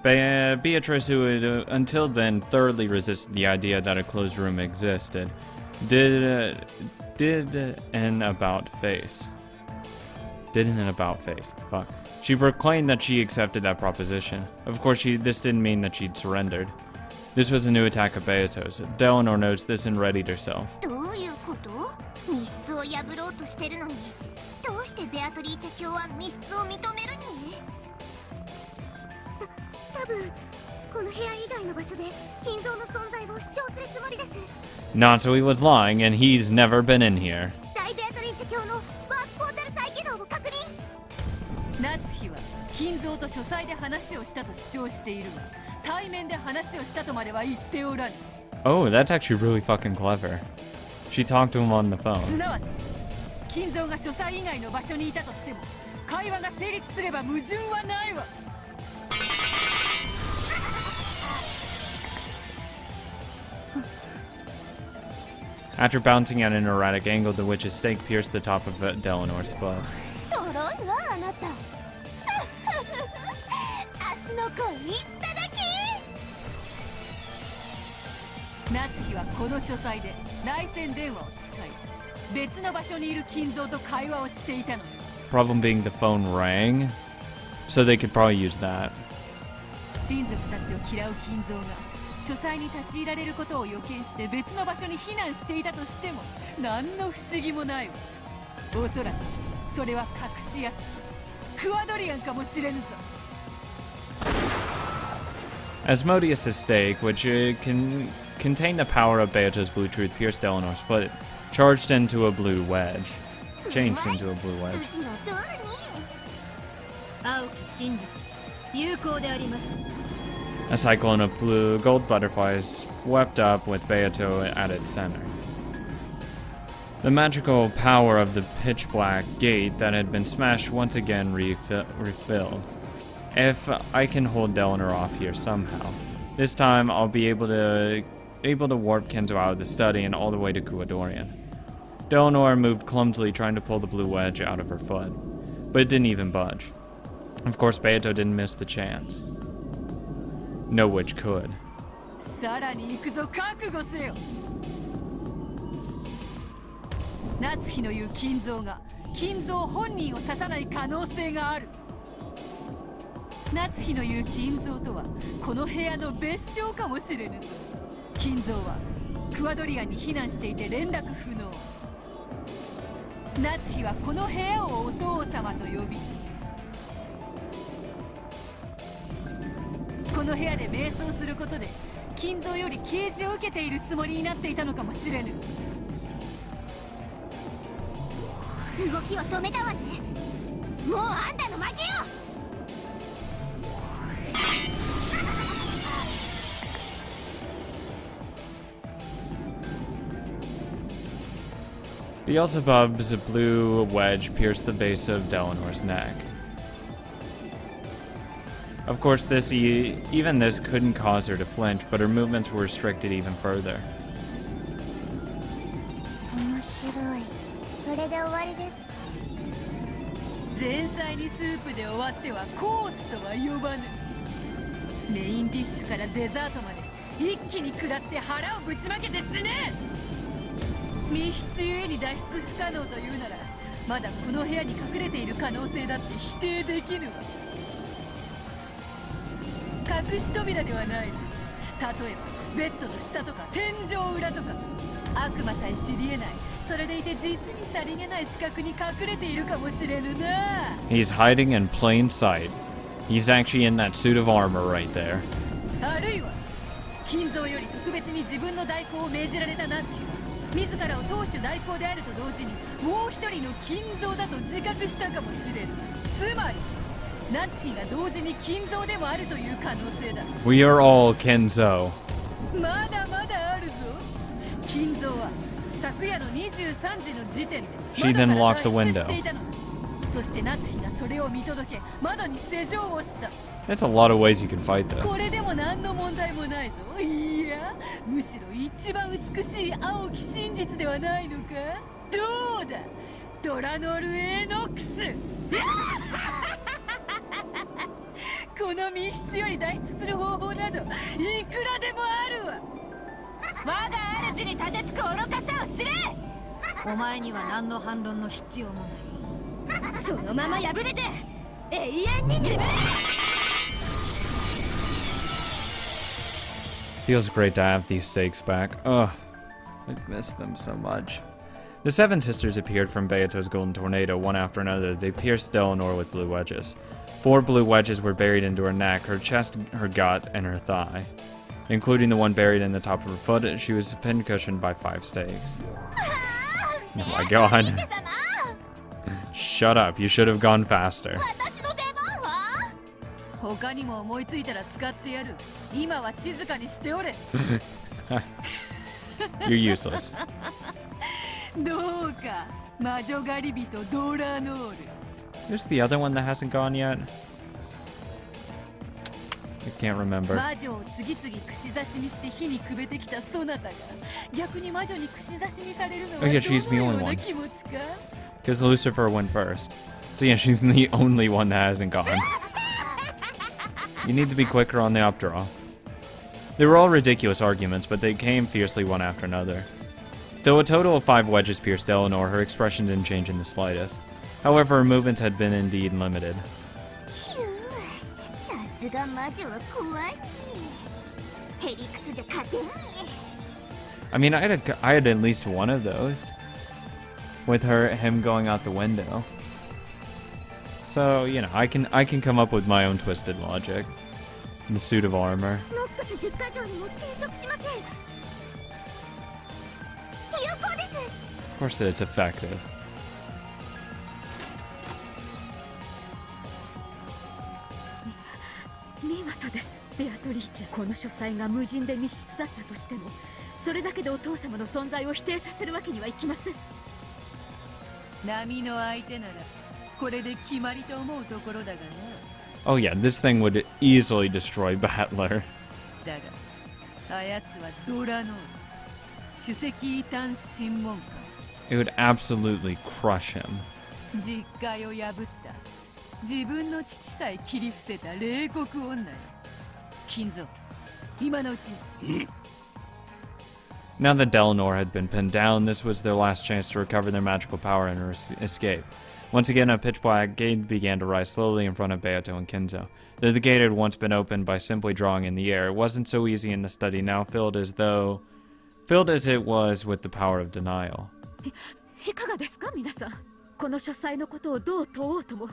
Beatrice, who had until then thoroughly resisted the idea that a closed room existed, did an about face. Fuck. She proclaimed that she accepted that proposition. Of course, this didn't mean that she'd surrendered. This was a new attack of Beato's. Delnor noticed this and readied herself. どういうこと？密室を破ろうとしてるのに、どうしてベアトリーチェ卿は密室を認めるに？多分この部屋以外の場所で金蔵の存在を主張するつもりです。Not so he was lying, and he's never been in here. 大ベアトリーチェ卿のワークポータル再起動を確認。夏日は金蔵と書斎で話をしたと主張しているが、対面で話をしたとまでは言っておらぬ。Oh, that's actually really fucking clever. She talked to him on the phone. すなわち金蔵が書斎以外の場所にいたとしても会話が成立すれば矛盾はないわ。After bouncing at an erratic angle, the witch's stake pierced the top of Delanor's foot. とろいわあなた。足の甲いっただけ。夏日はこの書斎で内線電話を使い、別の場所にいる金蔵と会話をしていたの。Problem being the phone rang, so they could probably use that. 親族たちを嫌う金蔵が書斎に立ち入られることを予見して別の場所に避難していたとしても何の不思議もないわ。おそらくそれは隠し屋敷クワドリアンかもしれぬぞ。Asmodeus' stake, which contained the power of Beato's blue truth, pierced Delanor's foot, changed into a blue wedge. 青き真実、有効であります。A cyclone of blue gold butterflies swept up with Beato at its center. The magical power of the pitch-black gate that had been smashed once again refilled. If I can hold Delnor off here somehow, this time I'll be able to warp Kento out of the study and all the way to Kuadorian. Delnor moved clumsily trying to pull the blue wedge out of her foot, but it didn't even budge. Of course, Beato didn't miss the chance. No witch could. さらに行くぞ、覚悟せよ。夏日の言う金蔵が金蔵本人を刺さない可能性がある。夏日の言う金蔵とはこの部屋の別称かもしれぬぞ。金蔵はクワドリアンに避難していて連絡不能。夏日はこの部屋をお父様と呼び、この部屋で瞑想することで金蔵より啓示を受けているつもりになっていたのかもしれぬ。動きを止めたわね。もうあんたの負けよ。Beelzebub's blue wedge pierced the base of Delanor's neck. Of course, even this couldn't cause her to flinch, but her movements were restricted even further. 面白白い。それで終わりですか？前菜にスープで終わってはコースとは呼ばぬ。メインディッシュからデザートまで一気に食らって腹をぶちまけて死ね。密室ゆえに脱出不可能というなら、まだこの部屋に隠れている可能性だって否定できぬわ。隠し扉ではない。例えばベッドの下とか天井裏とか、悪魔さえ知り得ない、それでいて実にさりげない死角に隠れているかもしれぬな。 He's hiding in plain sight. He's actually in that suit of armor right there. あるいは金蔵より特別に自分の代行を命じられたナッチは、自らを当主代行であると同時にもう一人の金蔵だと自覚したかもしれぬ。つまりナッチが同時に金蔵でもあるという可能性だ。 We are all Kenzo. まだまだあるぞ。金蔵は昨夜の23時の時点で She then locked the 窓から脱出 window. していたの。そしてナッチがそれを見届け、窓に施錠をした。 There's a lot of ways you can fight こ this. れでも何の問題もないぞ。いや、むしろ一番美しい青き真実ではないのか。どうだ、ドラノルエノックス。この密室より脱出する方法などいくらでもあるわ。我が主に立てつく愚かさを知れ。お前には何の反論の必要もない。そのまま破れて永遠に眠れ。 Feels great to have these stakes back. Ugh, I miss them so much. The seven sisters appeared from Beato's golden tornado one after another. They pierced Delanor with blue wedges. 4 blue wedges were buried into her neck, her chest, her gut, and her thigh. Including the one buried in the top of her foot, she was pincushioned by 5 stakes. Oh my god. Shut up, you should have gone faster. 他にも思いついたら使ってやる。今は静かにしておれ。 You're useless. どうか魔女狩り人ドラノール。 There's the other one that hasn't gone yet. I can't remember. 魔女を次々串刺しにして火にくべてきたそなたが逆に魔女に串刺しにされるのは Oh, yeah, she's the どの only よう one. な気持ちか。 Because Lucifer went first. So yeah, she's the only one that hasn't gone. You need to be quicker on the updraw. They were all ridiculous arguments, but they came fiercely one after another. Though a total of 5 wedges pierced Eleanor, her expression didn't change in the slightest. However, her movements had been indeed limited. さすが魔女は怖い。へりくつじゃ勝てんに。 I mean, I had at least one of those. With him going out the window. So, you know, I can come up with my own twisted logic. The suit of armor. ノックス10か条にも抵触しません。有効です。 Of course it's effective. 見事です、ベアトリーチェ。この書斎が無人で密室だったとしても、それだけでお父様の存在を否定させるわけにはいきません。波の相手ならこれで決まりと思うところだがな。 Oh yeah, this thing would easily destroy Battler. だがあやつはドラノール、首席異端審問官。 It would absolutely crush him. 実戒を破った自分の父さえ切り伏せた冷酷女よ。金蔵、今のうちに。 Now that Delanor had been pinned down, this was their last chance to recover their magical power and escape. Once again, a pitch-black gate began to rise slowly in front of Beato and Kinzo. Though the gate had once been opened by simply drawing in the air, it wasn't so easy in the study, now filled as it was with the power of denial. いかがですか皆さん。この書斎のことをどう問おうとも、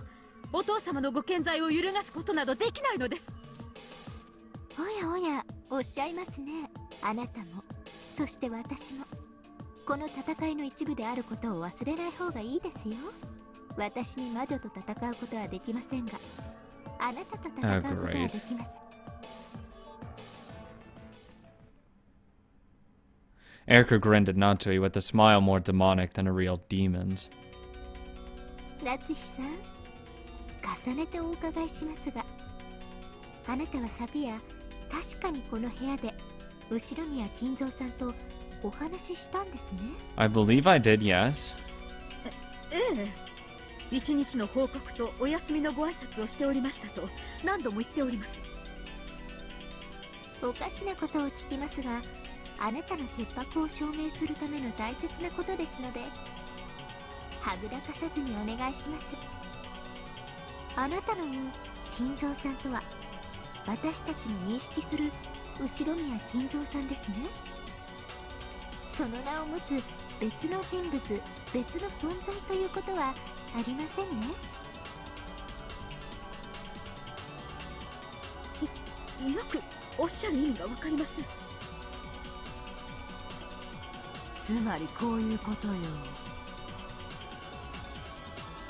お父様のご健在を揺るがすことなどできないのです。おやおや、おっしゃいますね。あなたも、そして私も。この戦いの一部であることを忘れない方がいいですよ。私に魔女と戦うことはできませんが、あなたと戦うことはできます。Erica grinned at Natsui with a smile more demonic than a real demon's. 夏日さん、重ねてお伺いしますが、あなたは昨夜確かにこの部屋で後宮金蔵さんとお話ししたんですね。 I believe I did, yes. ええ、一日の報告とお休みのご挨拶をしておりましたと何度も言っております。おかしなことを聞きますが、あなたの潔白を証明するための大切なことですので、はぐらかさずにお願いします。あなたの言う金蔵さんとは、私たちの認識する後宮金蔵さんですね。その名を持つ別の人物、別の存在ということはありませんね。よくおっしゃる意味がわかりません。つまりこういうことよ。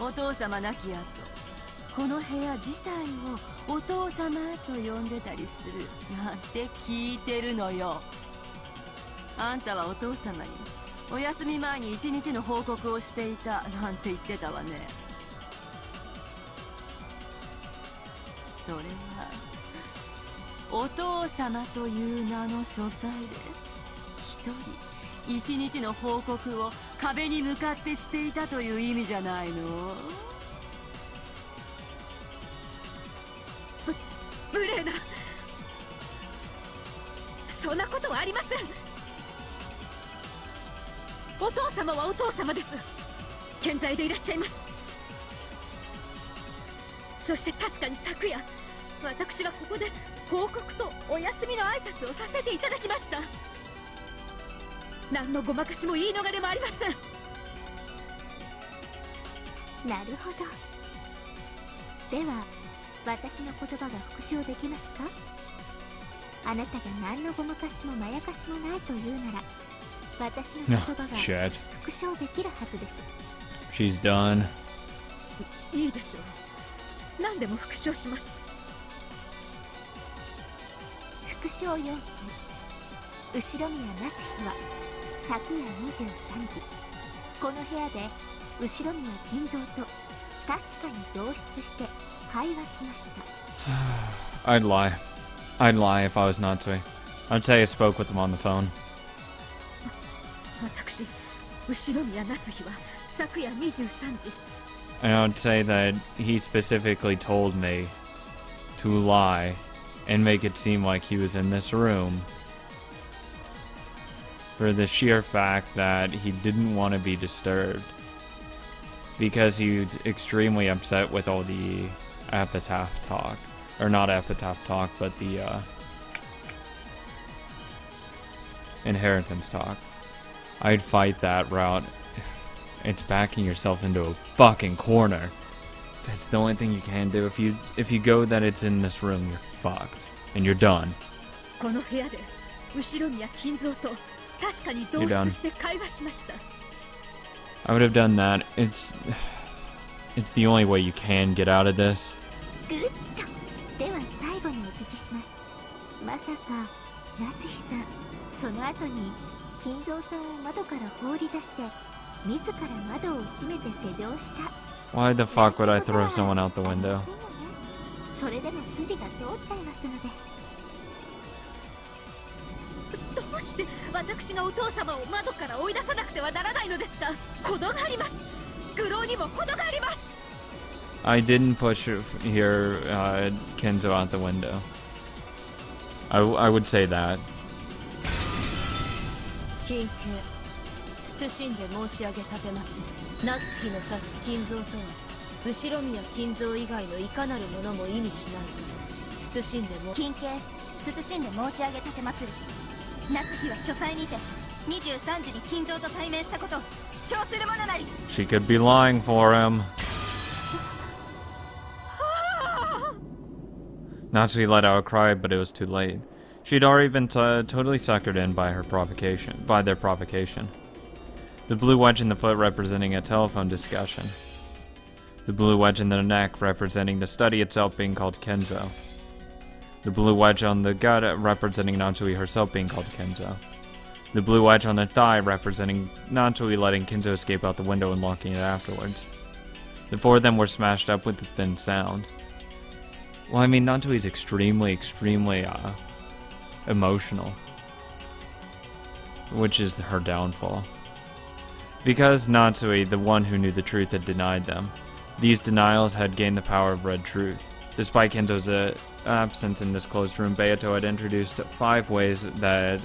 お父様亡き後、この部屋自体をお父様と呼んでたりするなんて聞いてるのよ。あんたはお父様にお休み前に一日の報告をしていたなんて言ってたわね。それはお父様という名の書斎で一日の報告を壁に向かってしていたという意味じゃないの？無礼な、そんなことはありません。お父様はお父様です。健在でいらっしゃいます。そして確かに昨夜、私はここで報告とお休みの挨拶をさせていただきました。何のごまかしも言い逃れもありません。なるほど。では私の言葉が復唱できますか？あなたが何のごまかしもまやかしもないというなら、私の言葉が復唱できるはずです。 She's done. いいでしょう。何でも復唱します。復唱要求。後宮夏日は昨夜23時、この部屋で後宮金蔵と確かに同室して会話しました。I'd lie. I'd lie if I was Natsui. I'd say I spoke with him on the phone. 私、後宮夏日は昨夜23時。And I would say that he specifically told me to lie and make it seem like he was in this room for the sheer fact that he didn't want to be disturbed, because he was extremely upset with all the epitaph talk, or not epitaph talk, but the inheritance talk. I'd fight that route. It's backing yourself into a fucking corner. That's the only thing you can do. If you go that it's in this room, you're fucked and you're done. この部屋で後宮金蔵と確かに同室して会話しました。I would have done that. It's the only way you can get out of this. ぐっと。では最後にお聞きします。まさか夏日さん、その後に金蔵さんを窓から放り出して自ら窓を閉めて施錠した。 Why the fuck would I throw someone out the window? それでも筋が通っちゃいますので。どうして私がお父様を窓から追い出さなくてはならないのですか？程があります。愚弄にも程があります。 I didn't push your Kenzo out the window. I would say that. 金慶慎んで申し上げたてます夏日の指す金蔵とは後宮金蔵以外のいかなるものも意味しないから慎んでも金慶慎んで申し上げたてまつる。夏日は書斎にて23時に金蔵と対面したことを主張するものなり。 She could be lying for him. Natsui let out a cry, but it was too late. She'd already been totally suckered in by their provocation. The blue wedge in the foot representing a telephone discussion. The blue wedge in the neck representing the study itself being called Kenzo. The blue wedge on the gut representing Natsui herself being called Kenzo. The blue wedge on the thigh representing Natsui letting Kenzo escape out the window and locking it afterwards. The four of them were smashed up with a thin sound. Well, I mean, Natsui's extremely emotional. which is her downfall. Because Natsui, the one who knew the truth, had denied them, these denials had gained the power of Red Truth. Despite Kento's absence in this closed room, Beato had introduced 5 ways that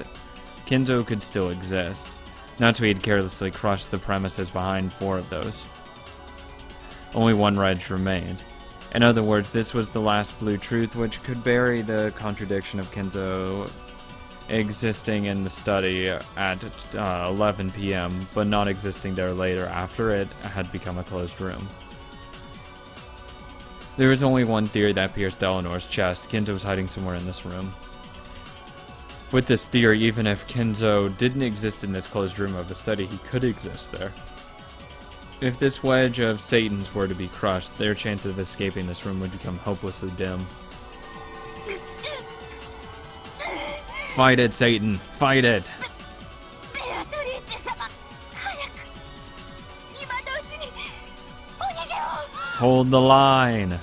Kento could still exist. Natsui had carelessly crushed the premises behind 4 of those. Only 1 Reg remained. In other words, this was the last blue truth which could bury the contradiction of Kento existing in the study at 11 p.m., but not existing there later after it had become a closed room. There was only one theory that pierced Eleanor's chest. Kento was hiding somewhere in this room. With this theory, even if Kento didn't exist in this closed room of the study, he could exist there. If this wedge of Satan's were to be crushed, their chance of escaping this room would become hopelessly dim. Fight it, Satan! Fight it! Hold the line!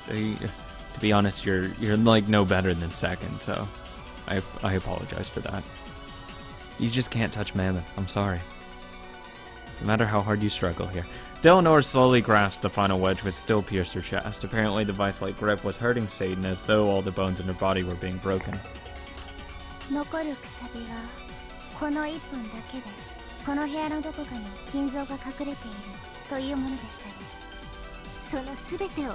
To be honest, you're like no better than second, so I apologize for that. You just can't touch Mammoth. I'm sorry. No matter how hard you struggle here. Eleanor slowly grasped the final wedge which still pierced her chest. Apparently the vice-like grip was hurting Satan as though all the bones in her body were being broken. 残るくさびはこの1本だけです。この部屋のどこかに金蔵が隠れているというものでしたね。そのすべてを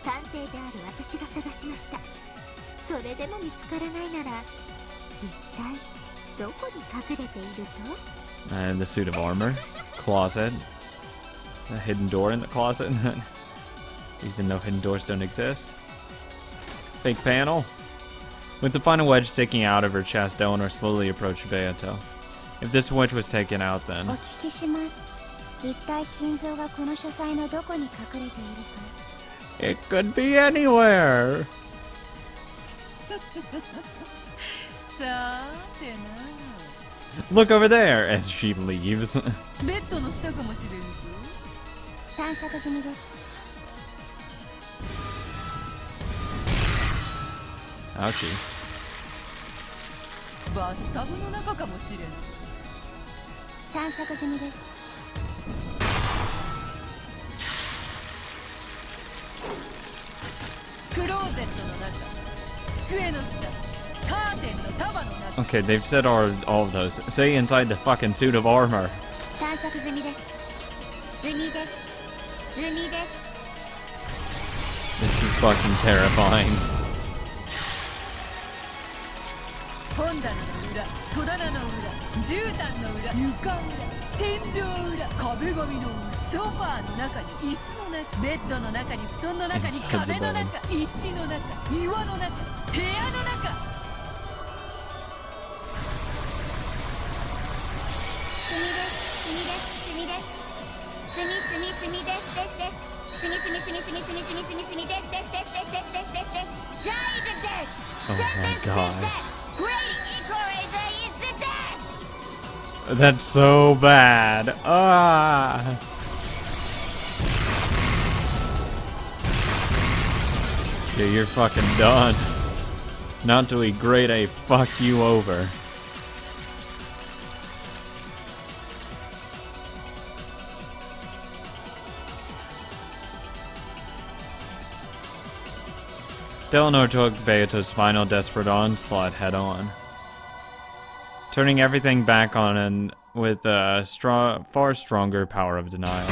探偵である私が探しました。それでも見つからないなら一体どこに隠れていると？ And the suit of armor, closet, a hidden door in the closet, even though hidden doors don't exist. Fake panel. With the final wedge sticking out of her chest, Eleanor slowly approached Beato. If this wedge was taken out, then お聞きします。一体金蔵がこの書斎のどこに隠れているか。 it could be anywhere. さてな。 Look over there as she leaves. ベッドの下かもしれんぞ。探索済みです。 Ouchie. バスタブの中かもしれん。探索済みです。クローゼットの中、机の下、カーテンの束の中。 Okay, they've said all of those. Say inside the fucking suit of armor. 探索済みです。済みです。済みです。 This is fucking terrifying. 本棚の裏、戸棚の裏、絨毯の裏、床裏、天井裏、壁紙の裏、ソファーの中に椅子の中、ベッドの中に布団の中に壁の中、石の中、岩の中、部屋の中。済みです。済みです。済みです。済み済み済みですですです。済み済み済み済み済み済み済み済みですですですですですですですです。ジャイズです。 Oh my god. Great equalizer is the death. That's so bad. Ah. Yeah, you're fucking done. Not to a grade A, fuck you over. Eleanor took Beato's final desperate onslaught head on, turning everything back on and with a far stronger power of denial.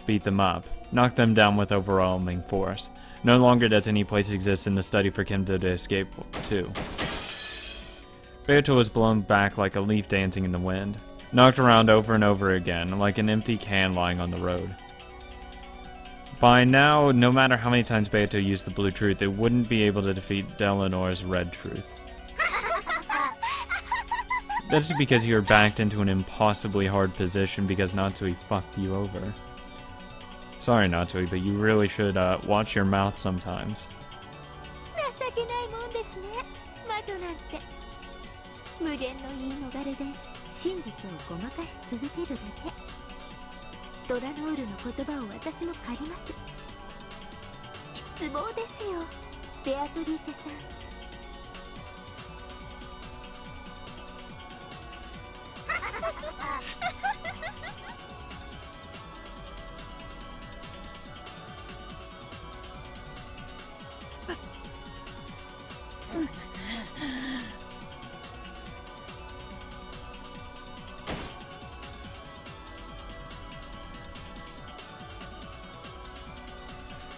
Beat them up, knock them down with overwhelming force. No longer does any place exist in the study for Kento to escape to. Beato was blown back like a leaf dancing in the wind, knocked around over and over again, like an empty can lying on the road. By now, no matter how many times Beato used the blue truth, it wouldn't be able to defeat Eleanor's red truth. That's because you were backed into an impossibly hard position because Natsui fucked you over. Sorry, Natsui, but you really should watch your mouth sometimes. 情けないもんですね。魔女なんて。無限の言い逃れで真実をごまかし続けるだけ。ドラノールの言葉を私も借ります。失望ですよ。ベアトリーチェさん。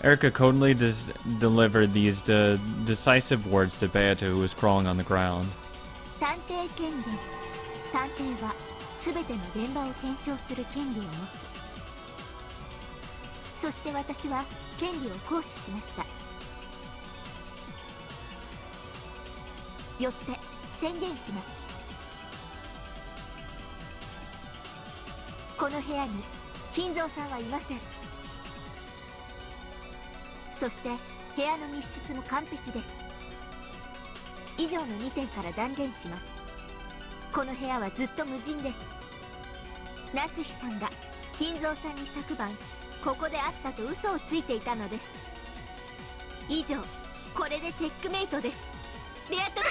Erica coldly delivered these decisive words to Beato, who was crawling on the ground. 探偵権限。探偵は全ての現場を検証する権利を持つ。そして私は権利を行使しました。よって宣言します。この部屋に金蔵さんはいません。そして部屋の密室も完璧です。以上の2点から断言します。この部屋はずっと無人です。夏日さんが金蔵さんに昨晩ここで会ったと嘘をついていたのです。以上、これでチェックメイトです。ベアトリ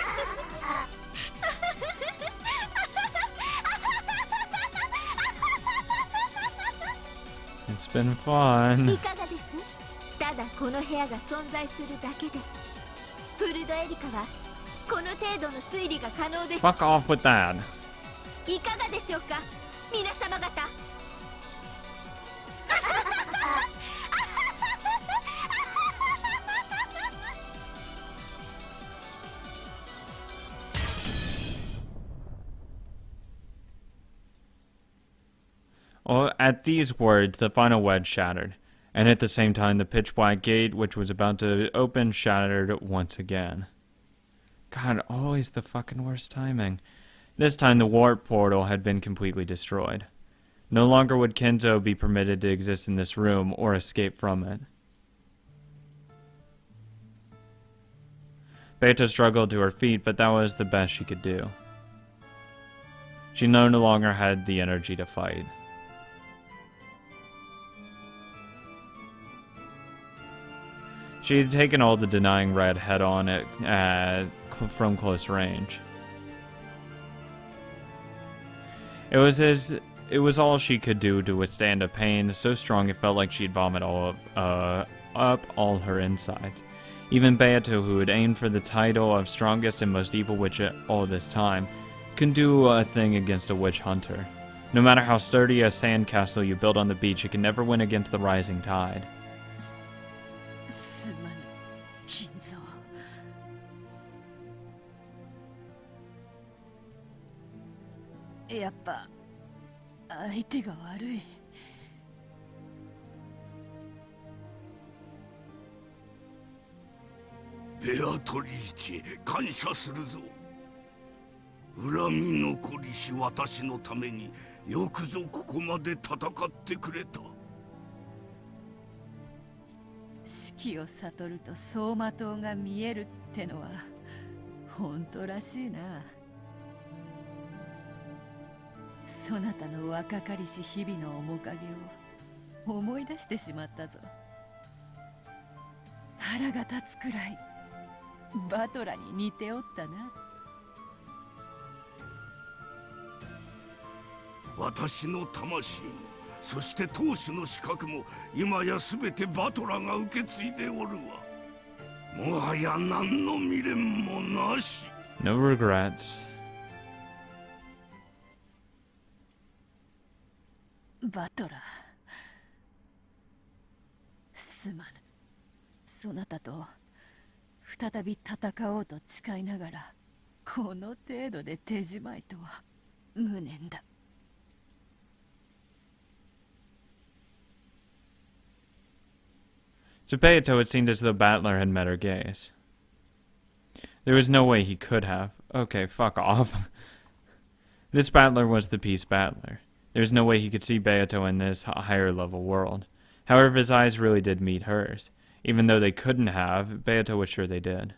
It's been fun. いかがです？ただこの部屋が存在するだけでフルドエリカはこの程度の推理が可能です。 Fuck off with that. いかがでしょうか皆様方。Well, at these words, the final wedge shattered, and at the same time, the pitch black gate, which was about to open, shattered once again. God, always the fucking worst timing. This time, the warp portal had been completely destroyed. No longer would Kenzo be permitted to exist in this room or escape from it. Beata struggled to her feet, but that was the best she could do. She no longer had the energy to fight. She had taken all the denying red head-on from close range. It was all she could do to withstand a pain so strong it felt like she'd vomit up all her insides. Even Beato, who had aimed for the title of strongest and most evil witch all this time, couldn't do a thing against a witch hunter. No matter how sturdy a sandcastle you build on the beach, it can never win against the rising tide. やっぱ相手が悪い。ベアトリーチェ、感謝するぞ。恨み残りし私のためによくぞここまで戦ってくれた。死期を悟ると走馬灯が見えるってのは本当らしいな。そなたの若かりし日々の面影を思い出してしまったぞ。腹が立つくらいバトラに似ておったな。私の魂も、そして当主の資格も今やすべてバトラが受け継いでおるわ。もはや何の未練もなし。 No regrets. バトラ、すまぬ。そなたと再び戦おうと誓いながらこの程度で手じまいとは無念だ。To Beato, it seemed as though Battler had met her gaze. There was no way he could have. Okay, fuck off. This Battler was the Peace Battler. There was no way he could see Beato in this higher level world. However, his eyes really did meet hers. Even though they couldn't have, Beato was sure they did.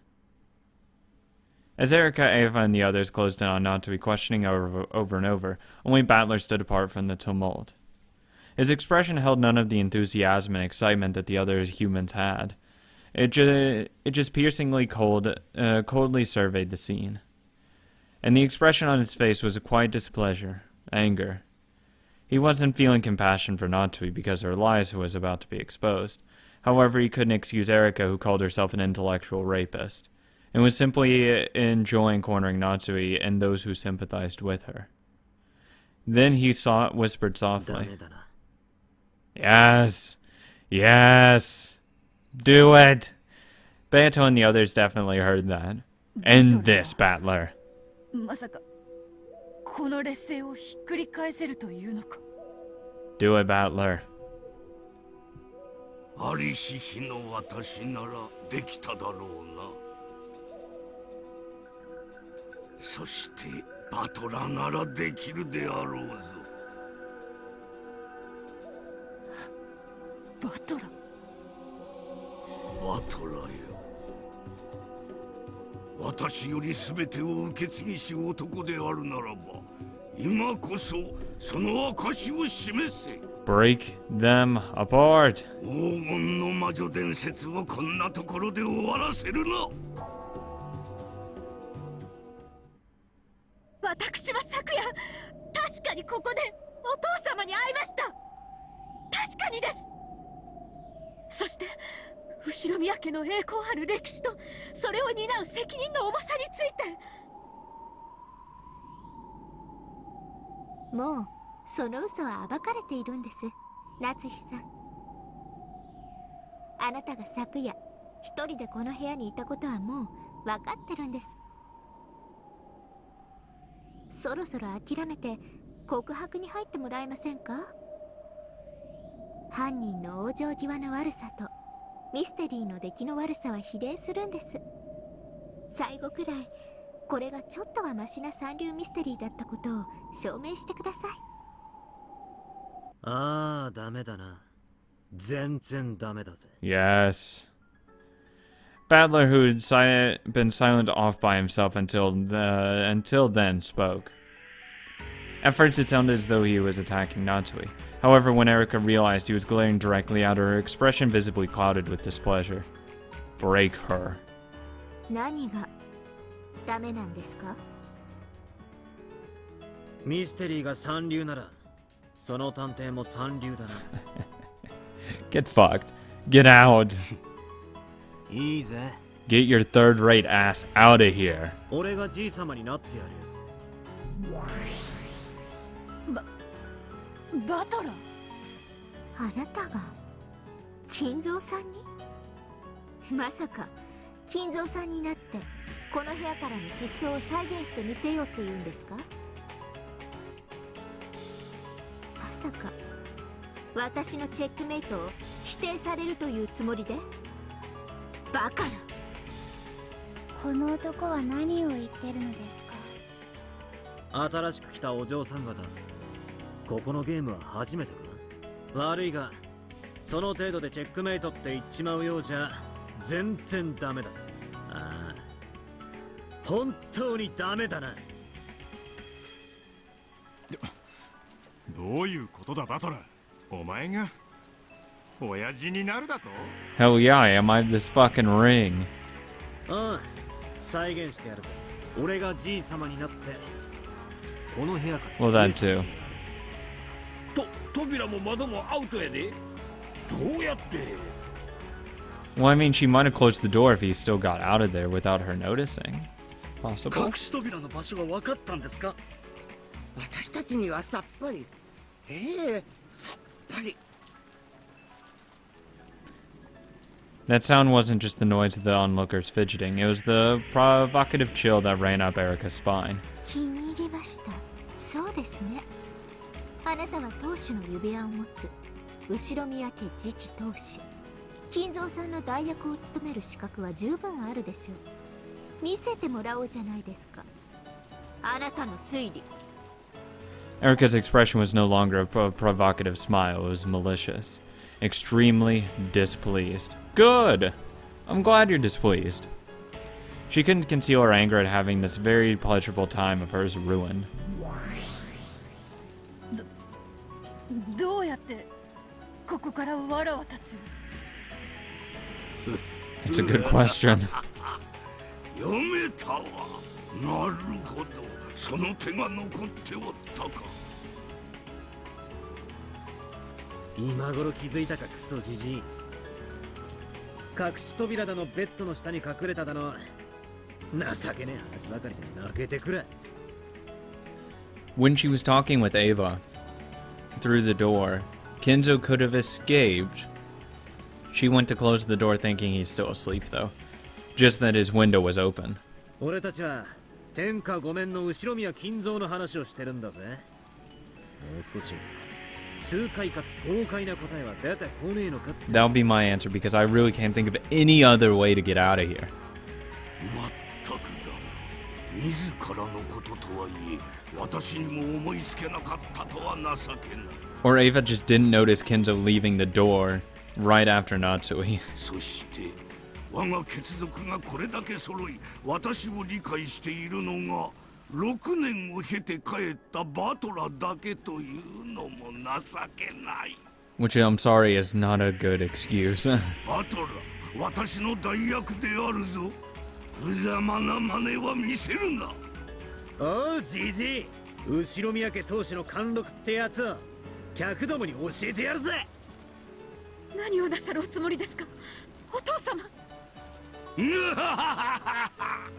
As Erica, Ava, and the others closed in on not to be questioning over and over, only Battler stood apart from the tumult. His expression held none of the enthusiasm and excitement that the other humans had. It just piercingly coldly surveyed the scene. And the expression on his face was a quiet displeasure, anger. He wasn't feeling compassion for Natsui because her lies was about to be exposed. However, he couldn't excuse Erika, who called herself an intellectual rapist, and was simply enjoying cornering Natsui and those who sympathized with her. Then he whispered softly, "Yes, yes, do it." Beato and the others definitely heard that. End this, Battler. まさかこの劣勢をひっくり返せるというのか。 Do it, Battler. ありし日の私ならできただろうな。そしてバトラならできるであろうぞ。バトラ。バトラよ。私より全てを受け継ぎし男であるならば、今こそその証を示せ。Break them apart. 黄金の魔女伝説をこんなところで終わらせるな。私は昨夜、確かにここでお父様に会いました。確かにです。そして後宮家の栄光ある歴史とそれを担う責任の重さについて。もうその嘘は暴かれているんです、夏日さん。あなたが昨夜一人でこの部屋にいたことはもう分かってるんです。そろそろ諦めて告白に入ってもらえませんか？犯人の往生際の悪さとミステリーの出来の悪さは比例するんです。最後くらいこれがちょっとはマシな三流ミステリーだったことを証明してください。ああ、ダメだな。全然ダメだぜ。 Yes. Battler, who had been silent off by himself until then, spoke. At first, it sounded as though he was attacking Natsui. However, when Erika realized he was glaring directly at her, her expression visibly clouded with displeasure. Break her. 何がダメなんですか？ミステリーが三流なら、その探偵も三流だな。Get fucked. Get out. いいぜ。 Get your third-rate ass out of here. 俺がじい様になってやるよ。バトラ。あなたが金蔵さんに？まさか金蔵さんになってこの部屋からの失踪を再現してみせようっていうんですか？まさか私のチェックメイトを否定されるというつもりで？バカな。この男は何を言ってるのですか？新しく来たお嬢さん方、ここのゲームは初めてか？悪いが、その程度でチェックメイトって言っちまうようじゃ全然ダメだぞ。ああ、本当にダメだな。どういうことだ、バトラー。お前が親父になるだと？ Hell yeah, I am. I have this fucking ring. ああ、再現してやるぜ。俺がじい様になってこの部屋から。 Well, that too. 扉も窓もアウトやで。どうやって？ Well, I mean, she might have closed the door if he still got out of there without her noticing. Possible. 隠し扉の場所が分かったんですか？私たちにはさっぱり。さっぱり。 That sound wasn't just the noise of the onlookers fidgeting, it was the provocative chill that ran up Erika's spine. 気に入りました。そうですね。あなたは当主の指輪を持つ後宮家次期当主。金蔵さんの代役を務める資格は十分あるでしょう。見せてもらおうじゃないですか。あなたの推理。 Erika's expression was no longer a provocative smile, it was malicious. Extremely displeased. Good! I'm glad you're displeased. She couldn't conceal her anger at having this very pleasurable time of hers ruined. どうやってここからわらわたちを？ It's a good question. 読めたわ。なるほど、その手が残っておったか。今頃気づいたか、クソじじい。隠し扉だのベッドの下に隠れただの、情けねえ話ばかりで泣けてくれ。When she was talking with Ava through the door, Kenzo could have escaped. She went to close the door thinking he's still asleep though. Just that his window was open. 俺たちは天下御免の後ろ宮金蔵の話をしてるんだぜ。もう少し痛快かつ豪快な答えは出てこねえのかって。 That'll be my answer because I really can't think of any other way to get out of here. まったくだ。自らのこととはいえ、私にも思いつけなかったとは情けない。Or Ava just didn't notice Kenzo leaving the door right after Natsui. そして我が血族がこれだけ揃い、私を理解しているのが6年を経て帰ったバトラだけというのも情けない。 Which I'm sorry is not a good excuse. バトラ、私の代役であるぞ。無様な真似は見せるな。おうじじい、後ろ宮家当主の貫禄ってやつを客どもに教えてやるぜ。何をなさるおつもりですか、お父様。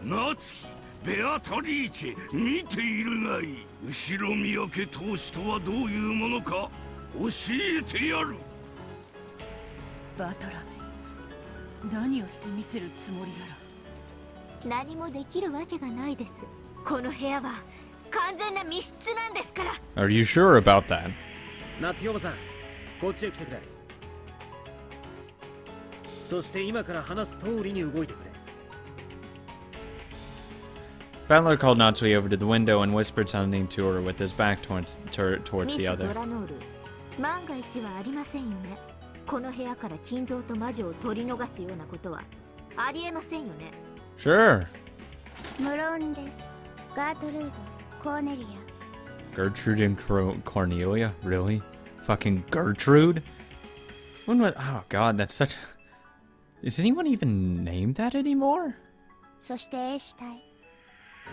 ナツキ、ベアトリーチェ、見ているがいい。後ろ宮家当主とはどういうものか教えてやる。バトラメ、何をしてみせるつもりやら。何もできるわけがないです。この部屋は完全な密室なんですから。 Are you sure about that? 夏代おばさん、こっちへ来てくれ。そして今から話す通りに動いてくれ。Battler called Natsui over to the window and whispered something to her with his back towards the ミス other. ドラノール、万が一はありませんよね。この部屋から金蔵と魔女を取り逃すようなことはありえませんよね。 Sure. 無論です。ガートルード、コーネリア。 Gertrude and Cornelia? Really? Fucking Gertrude? When was... Oh god, that's such... Is anyone even named that anymore? そして A 主体。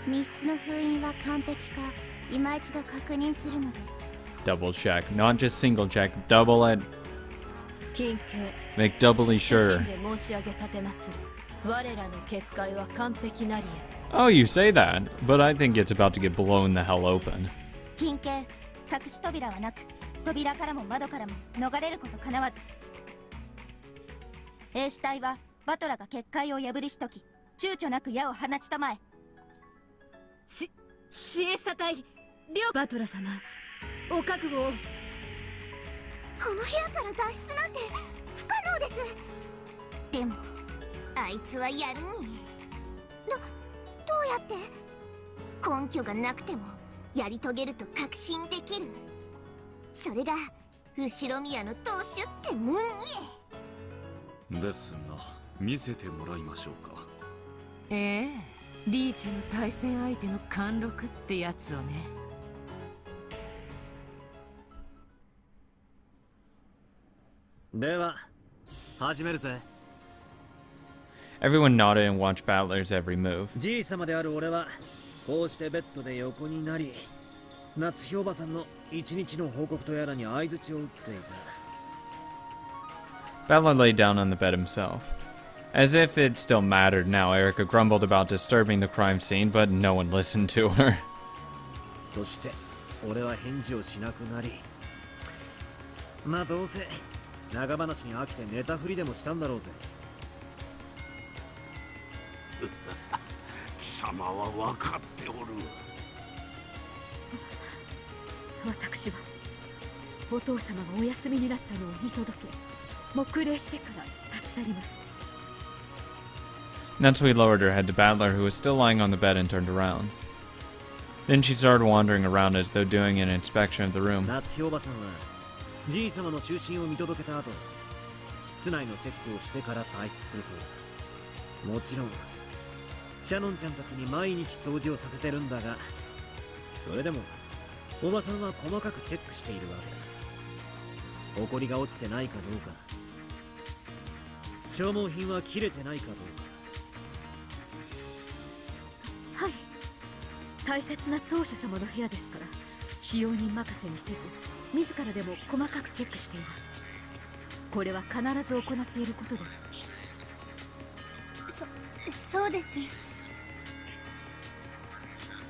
密室の封印は完璧か、今一度確認するのです。 Double check. Not just single check. Double it. 近景 Make doubly 謹 sure. んで申し上げ立てまつる。我らの結界は完璧なりえ。 Oh, you say that, but I think it's about to get blown the hell open. 近景、隠し扉はなく、扉からも窓からも逃れることかなわず。A 主体はバトラが結界を破りしとき、躊躇なく矢を放ちたまえ。シエスタ隊、両バトラ様、お覚悟を。この部屋から脱出なんて不可能です。でもあいつはやるに。どうやって？根拠がなくてもやり遂げると確信できる。それが後ろ宮の当主ってもんに。ですが、見せてもらいましょうか。ええ、リーチェの対戦相手の貫禄ってやつをね。では、始めるぜ。Everyone nodded and watched Battler's every move. じい様である俺は、こうしてベッドで横になり、夏日おばさんの一日の報告とやらに相槌を打っていた。 Battler lay down on the bed himself. As if it still mattered now, Erica grumbled about disturbing the crime scene, but no one listened to her. そして、俺は返事をしなくなり、まあどうせ、長話に飽きて寝たふりでもしたんだろうぜ。貴様は分かっておる。私はお父様がお休みになったのを見届け、黙礼してから立ち去ります。 Natsui lowered her head to Battler, who was still lying on the bed, and turned around. Then she started wandering around as though doing an inspection of the room. 夏日おばさんは、じい様の就寝を見届けた後、室内のチェックをしてから退出するそうだ。もちろん、シャノンちゃんたちに毎日掃除をさせてるんだが、それでも、おばさんは細かくチェックしているわけだ。埃が落ちてないかどうか。消耗品は切れてないかどうか。はい、大切な当主様の部屋ですから使用人任せにせず自らでも細かくチェックしています。これは必ず行っていることです。そうです。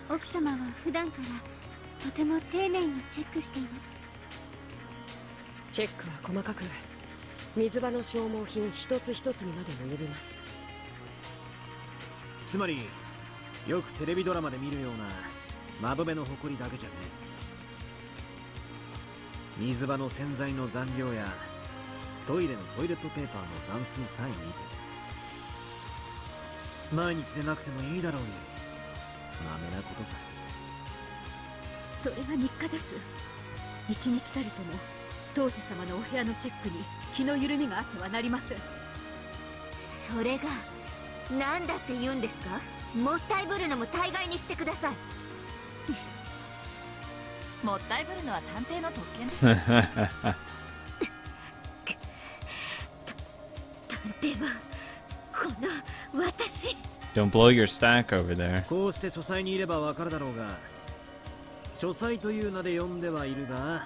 奥様は普段からとても丁寧にチェックしています。チェックは細かく、水場の消耗品一つ一つにまで及びます。つまりよくテレビドラマで見るような窓辺の埃だけじゃねえ。水場の洗剤の残量やトイレのトイレットペーパーの残数さえ見て毎日でなくてもいいだろうに、まめなことさ。それが日課です。一日たりとも当主様のお部屋のチェックに気の緩みがあってはなりません。それが何だって言うんですか。もったいぶるのも大概にしてください。もったいぶるのは探偵の特権でしょ。探偵はこの私。 Don't blow your stack over there. こうして書斎にいればわかるだろうが、書斎という名で呼んではいるが、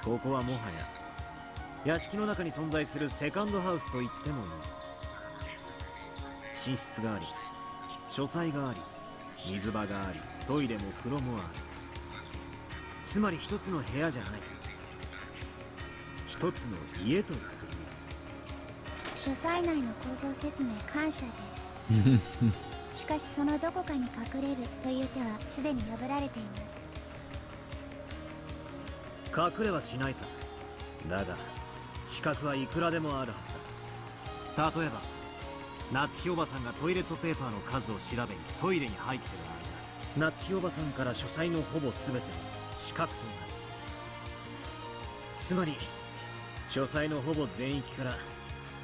ここはもはや屋敷の中に存在するセカンドハウスと言ってもいい。寝室があり、書斎があり、水場があり、トイレも風呂もある。つまり一つの部屋じゃない、一つの家と言っていい。書斎内の構造説明感謝です。しかしそのどこかに隠れるという手はすでに破られています。隠れはしないさ。だが資格はいくらでもあるはずだ。例えば夏日おばさんがトイレットペーパーの数を調べにトイレに入ってる間、夏日おばさんから書斎のほぼ全ての資格となる。つまり書斎のほぼ全域から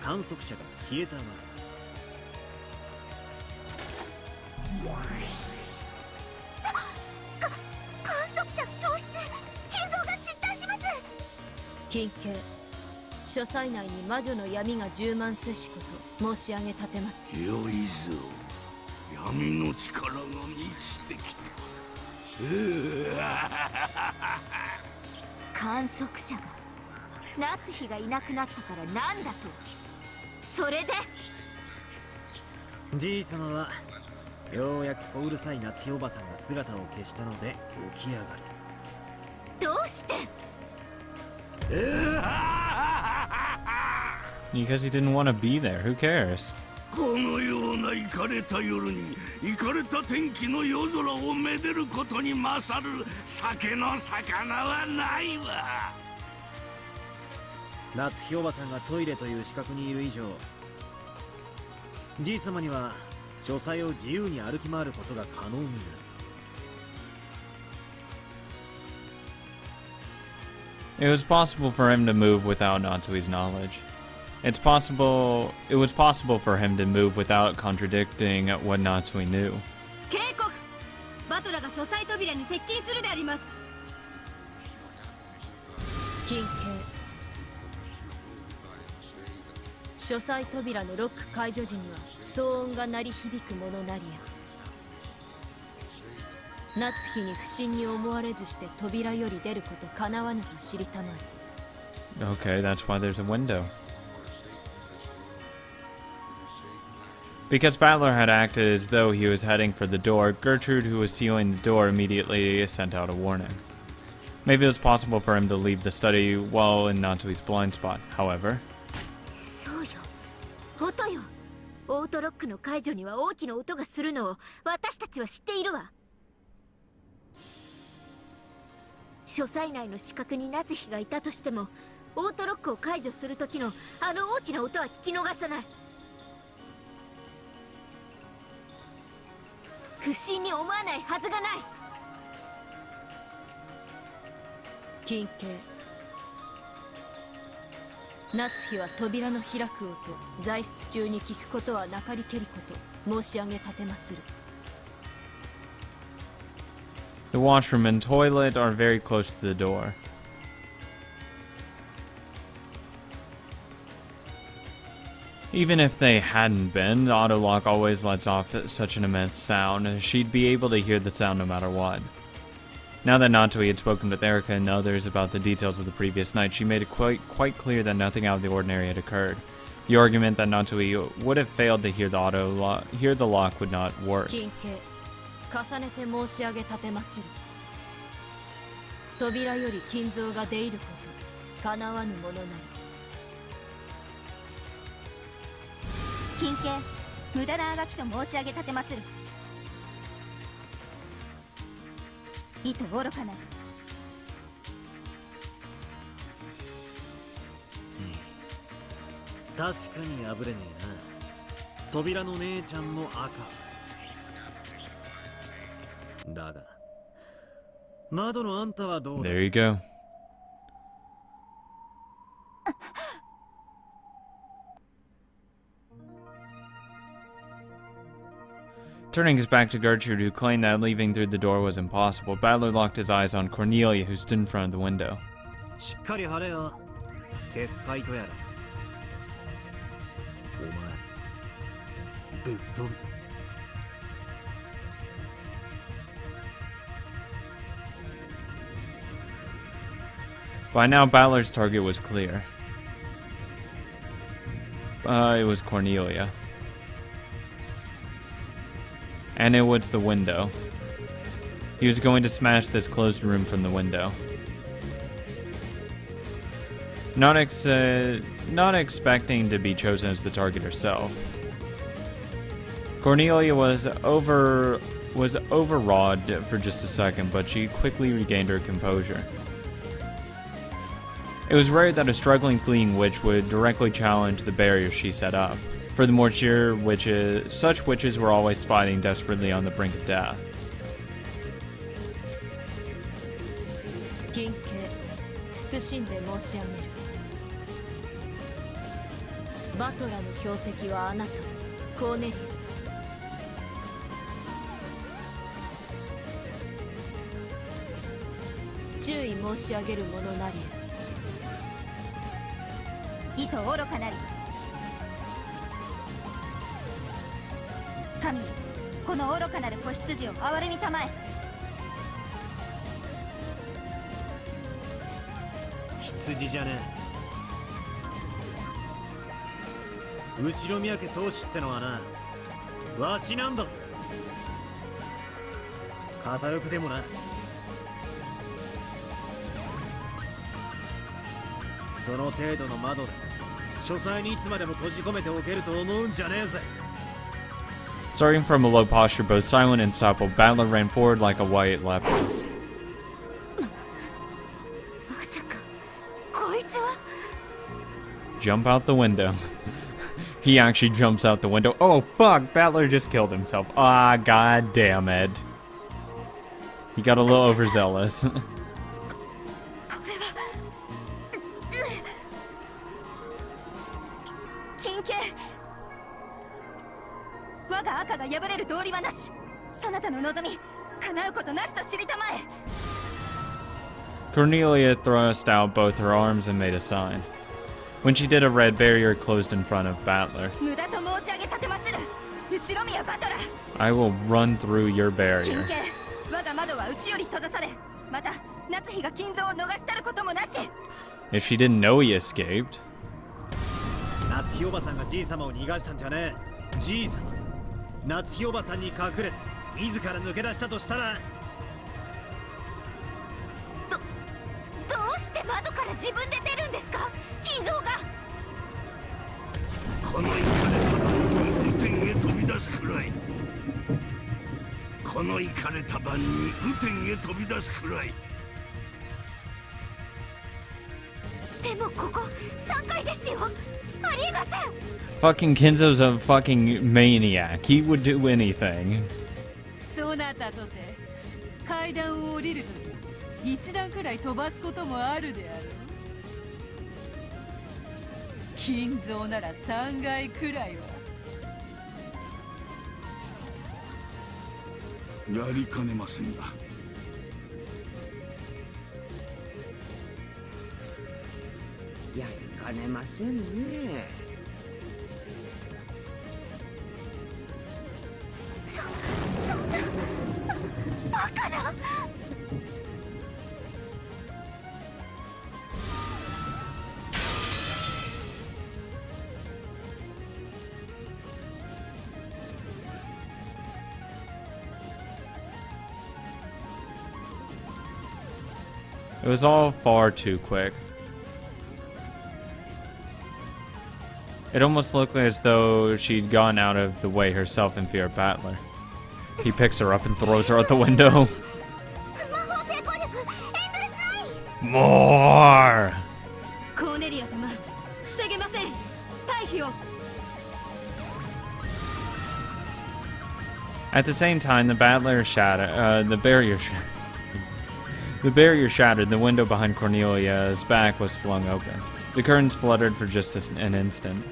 観測者が消えたわけだ。観測者消失、金蔵が失態します。金系、書斎内に魔女の闇が充満せしこと申し上げたてまって。よいぞ、闇の力が満ちてきた。観測者が夏日がいなくなったからなんだと。それでじいさまはようやく小うるさい夏日おばさんが姿を消したので起き上がる。どうして？ Because he didn't want to be there. Who cares? このようなイカれた夜にイカれた天気の夜空をめでることに勝る酒の魚はないわ。夏日おばさんがトイレという資格にいる以上、じいさまには書斎を自由に歩き回ることが可能になる。It was possible for him to move without Natsui's knowledge. It was possible for him to move without contradicting what Natsui knew. 警告、バトラが書斎扉に接近するであります。金系、書斎扉のロック解除時には騒音が鳴り響くものなりや、夏日に不審に思われずして扉より出ることかなわぬと知りたまえ。 Okay, that's why there's a window. Because Battler had acted as though he was heading for the door, Gertrude, who was sealing the door, immediately sent out a warning. Maybe it was possible for him to leave the study while in Natsui's blind spot, however. そうよ、音よ。オートロックの解除には大きな音がするのを私たちは知っているわ。書斎内の死角に夏日がいたとしても、オートロックを解除する時のあの大きな音は聞き逃さない。不審に思わないはずがない。金系、夏日は扉の開く音、在室中に聞くことはなかりけりこと申し上げたてまつる。The washroom and toilet are very close to the door. Even if they hadn't been, the auto lock always lets off such an immense sound. She'd be able to hear the sound no matter what. Now that Natoi had spoken with Erica and others about the details of the previous night, she made it quite clear that nothing out of the ordinary had occurred. The argument that Natoi would have failed to hear the lock would not work. 重ねて申し上げ立てまつる。扉より金蔵が出入ること叶わぬものなり。金家、無駄なあがきと申し上げ立てまつる。意図愚かなり。確かに破れねえな。扉の姉ちゃんも赤。だが窓のあんたはどうだ。 There you go. Turning his back to Gertrude, who claimed that leaving through the door was impossible, Battler locked his eyes on Cornelia, who stood in front of the window. しっかり張れよ。結界とやら。お前ぶっ飛ぶぞ。 By now, Battler's target was clear. It was Cornelia. And it was the window. He was going to smash this closed room from the window. Not expecting to be chosen as the target herself. Cornelia was overawed for just a second, but she quickly regained her composure. It was rare that a struggling fleeing witch would directly challenge the barriers she set up. Furthermore, such witches were always fighting desperately on the brink of death. 金家、慎んで申し上げる。バトラの標的はあなた、コーネリア。注意申し上げるものなり。 意図愚かなり。神、この愚かなる子羊を憐れみたまえ。羊じゃねえ。後ろ宮家当主ってのはな、わしなんだぞ。片翼でもな。 その程度の窓で書斎にいつまでも閉じ込めておけると思うんじゃねえぜ。 Starting from a low posture, both silent and supple, Battler ran forward like a white leopard. まさかこいつは。 Jump out the window. He actually jumps out the window. Oh fuck! Battler just killed himself. Ah, god damn it. He got a little overzealous. 我が赤が破れる道理はなし。そなたの望み叶うことなしと知りたまえ。 Cornelia thrust out both her arms and made a sign. When she did, a red barrier closed in front of Battler. 無駄と申し上げ立てまつる。後ろ宮バトラ。 I will run through your barrier. 金家、我が窓は内より閉ざされ、また夏日が金蔵を逃したることもなし。 If she didn't know he escaped. 夏日おばさんがじい様を逃がしたんじゃねえ。じい様。 夏日おばさんに隠れて自ら抜け出したとしたら、どうして窓から自分で出るんですか、金蔵が。このイカれた晩に雨天へ飛び出すくらい。このイカれた晩に雨天へ飛び出すくらい。でもここ3階ですよ。ありえません。 Fucking Kinzo's a fucking maniac. He would do anything. そうなったとて階段を降りるとき一段くらい飛ばすこともあるであろう。金蔵なら3階くらいは。やりかねませんな。やりかねませんね。バカな。 It was all far too quick. It almost looked as though she'd gone out of the way herself in fear of Battler. He picks her up and throws her out the window. More! コーネリア様、防げません。退避を。 At the same time, the barrier shattered. The barrier shattered. The window behind Cornelia's back was flung open. The curtains fluttered for just an instant.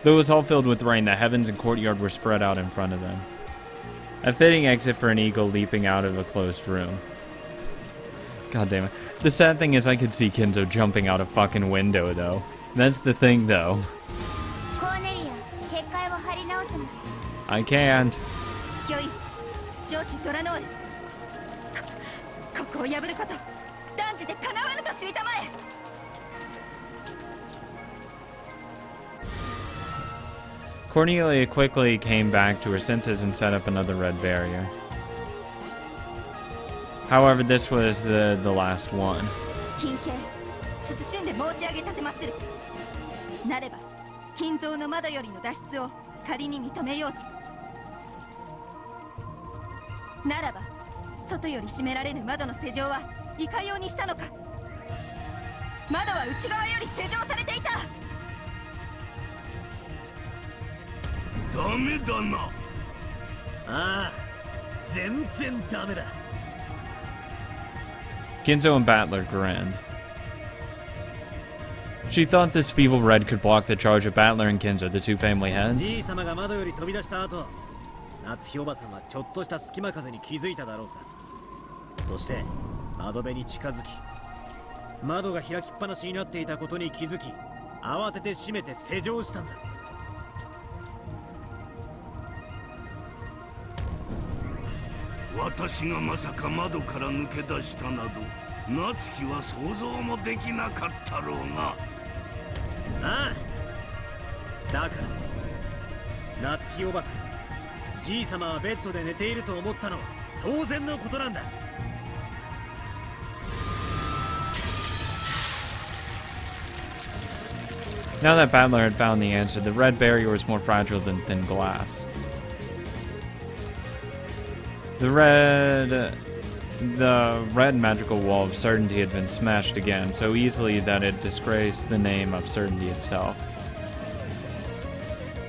Though it was all filled with rain, the heavens and courtyard were spread out in front of them. A fitting exit for an eagle leaping out of a closed room. God damn it. The sad thing is I could see Kinzo jumping out a fucking window, though. That's the thing, though. I can't. よい、上司ドラノール。ここを破ること、断じて叶わぬと知りたまえ。 Cornelia quickly came back to her senses and set up another red barrier. However, this was the last one. 金系、慎んで申し上げ立てまつる。なれば、金蔵の窓よりの脱出を仮に認めようぞ。ならば、外より閉められぬ窓の施錠はいかようにしたのか。窓は内側より施錠されていた。 ダメだな。ああ、全然ダメだ。 Ginzo and Battler grinned. She thought this feeble red could block the charge of Battler and Ginzo, the two family heads. じい様が窓より飛び出した後、夏日おばさんはちょっとした隙間風に気づいただろうさ。そして窓辺に近づき、窓が開きっぱなしになっていたことに気づき、慌てて閉めて施錠したんだ。 私がまさか窓から抜け出したなど夏日は想像もできなかったろうな。ああ、だから夏日おばさん、じい様はベッドで寝ていると思ったのは当然のことなんだ。 Now that Battler had found the answer, the red barrier was more fragile than thin glass. The red magical wall of certainty had been smashed again so easily that it disgraced the name of certainty itself.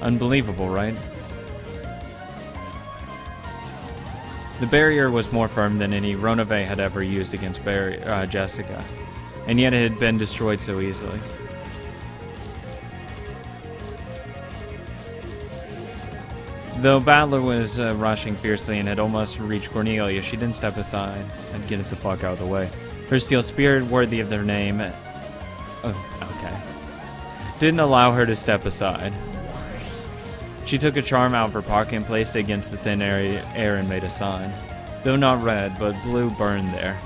Unbelievable, right? The barrier was more firm than any Ronave had ever used against Jessica, and yet it had been destroyed so easily. Though Battler was rushing fiercely and had almost reached Cornelia, she didn't step aside and get it the fuck out of the way. Her steel spirit, worthy of their name, didn't allow her to step aside. She took a charm out of her pocket and placed it against the thin air and made a sign. Though not red, but blue burned there.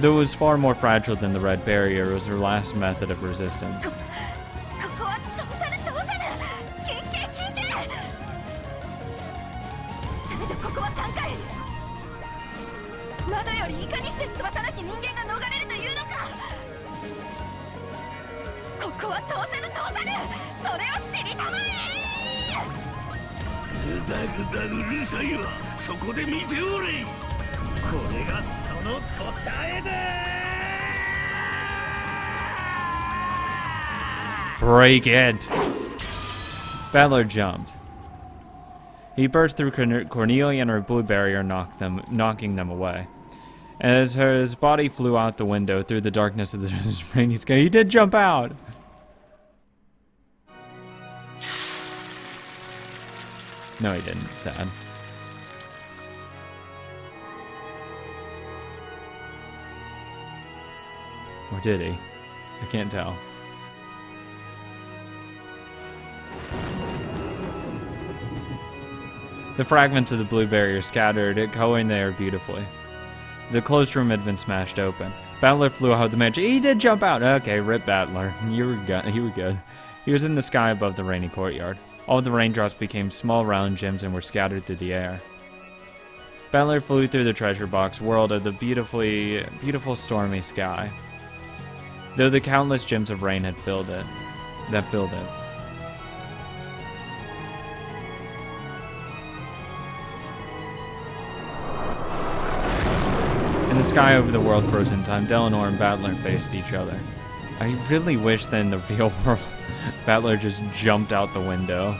Though it was far more fragile than the red barrier, it was her last method of resistance. 窓よりいかにして翼なき人間が逃れるというのか。ここは通せぬ通さぬ、それを知りたまえ。ぐだぐだうるさいわ。そこで見ておれ。これがその答えだ。 Break it! Battler jumped. He burst through Cornelia and her blue barrier, knocking them away. As his body flew out the window through the darkness of the rainy sky, he did jump out! No, he didn't. Sad. Or did he? I can't tell. The fragments of the blue barrier scattered, coloring the air beautifully. The closed room had been smashed open. Battler flew out of the mansion. He did jump out. Okay, rip Battler. You were good. He was in the sky above the rainy courtyard. All the raindrops became small round gems and were scattered through the air. Battler flew through the treasure box world of the beautiful stormy sky, though the countless gems of rain had filled it. In the sky over the world frozen time, Delanor and Battler faced each other. I really wish that in the real world, Battler just jumped out the window.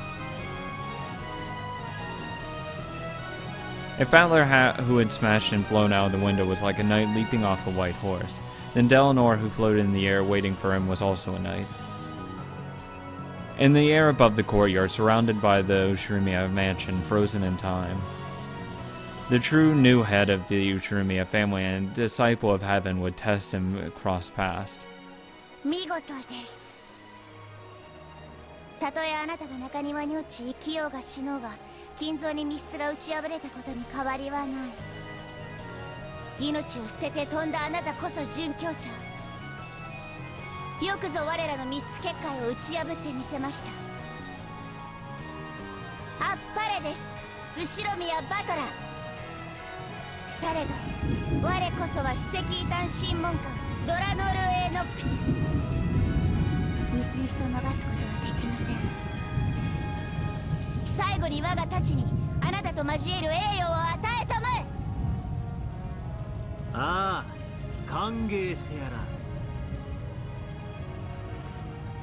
If Battler, who had smashed and flown out of the window, was like a knight leaping off a white horse, then Delanor, who floated in the air waiting for him, was also a knight. In the air above the courtyard, surrounded by the Ushirumiya mansion, frozen in time, the true new head of the Ushirumiya family and disciple of heaven would test him cross past. 見事です。たとえあなたが中庭に落ち生きようが死のうが、金蔵に密室が打ち破れたことに変わりはない。命を捨てて飛んだあなたこそ殉教者。よくぞ我らの密室結界を打ち破ってみせました。あっぱれです。後ろ宮バトラー。されど我こそは史跡異端審問官ドラノル・エノックス。みすみすと逃すことはできません。最後に我がたちにあなたと交える栄誉を与えたまえ。ああ、歓迎してやら。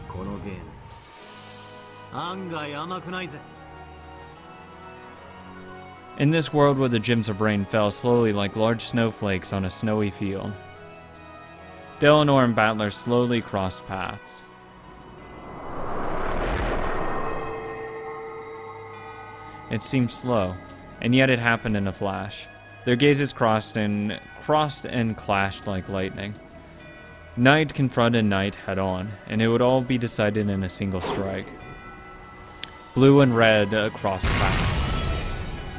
このゲーム案外甘くないぜ。In this world where the gems of rain fell slowly like large snowflakes on a snowy field, Delanor and Battler slowly crossed paths. It seemed slow, and yet it happened in a flash. Their gazes crossed and clashed like lightning. Knight confronted knight head-on, and it would all be decided in a single strike. Blue and red crossed paths.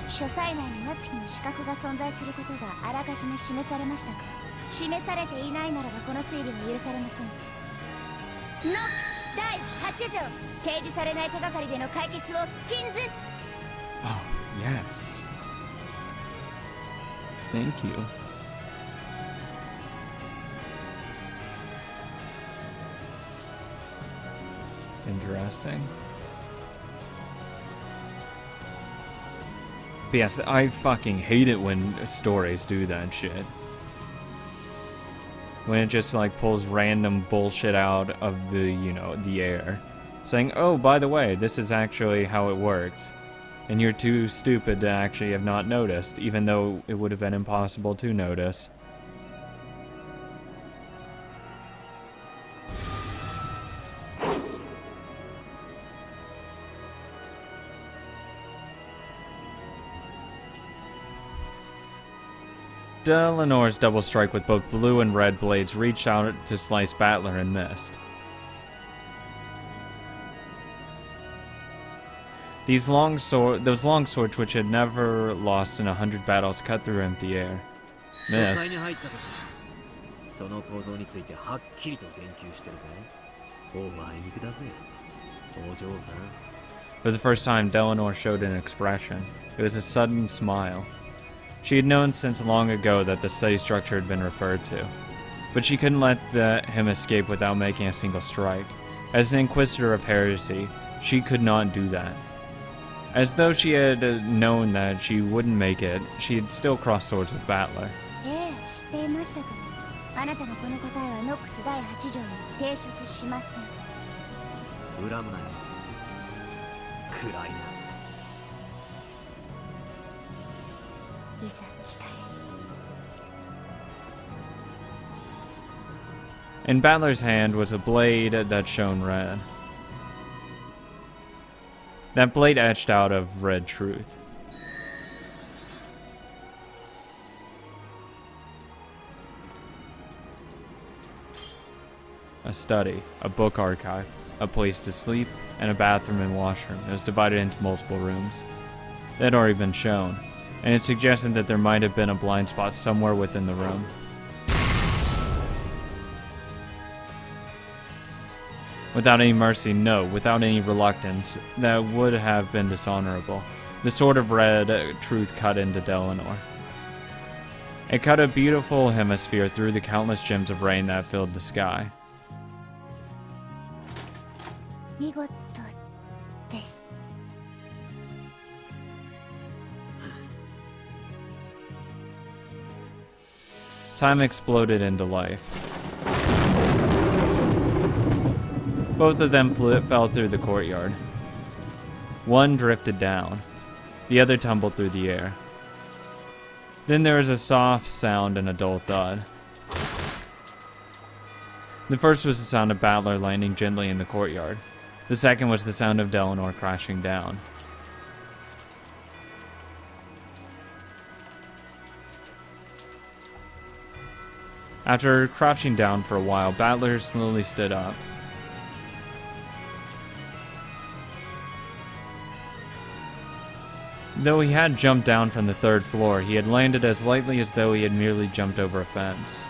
書斎内に夏日の資格が存在することがあらかじめ示されましたか。示されていないならばこの推理は許されません。ノックス第8条、提示されない手がかりでの解決を禁ず。Oh, yes. Thank you. Interesting. But yes, I fucking hate it when stories do that shit. When it just like pulls random bullshit out of the, the air. Saying, oh, by the way, this is actually how it worked. And you're too stupid to actually have not noticed, even though it would have been impossible to notice. Delanor's double strike with both blue and red blades reached out to slice Battler and missed. Those long swords which had never lost in 100 battles cut through empty air. Missed. For the first time, Delanor showed an expression. It was a sudden smile. She had known since long ago that the study structure had been referred to, but she couldn't let him escape without making a single strike. As an inquisitor of heresy, she could not do that. As though she had known that she wouldn't make it, she had still crossed swords with Battler. In Battler's hand was a blade that shone red. That blade etched out of red truth. A study, a book archive, a place to sleep, and a bathroom and washroom. It was divided into multiple rooms. that had already been shown, and it suggested that there might have been a blind spot somewhere within the room. Without any mercy, no, without any reluctance, that would have been dishonorable. The sword of red truth cut into Delanor. It cut a beautiful hemisphere through the countless gems of rain that filled the sky. 見事です。 Time exploded into life. Both of them fell through the courtyard. One drifted down. The other tumbled through the air. Then there was a soft sound and a dull thud. The first was the sound of Battler landing gently in the courtyard. The second was the sound of Delanor crashing down. After crouching down for a while, Battler slowly stood up. Though he had jumped down from the third floor, he had landed as lightly as though he had merely jumped over a fence.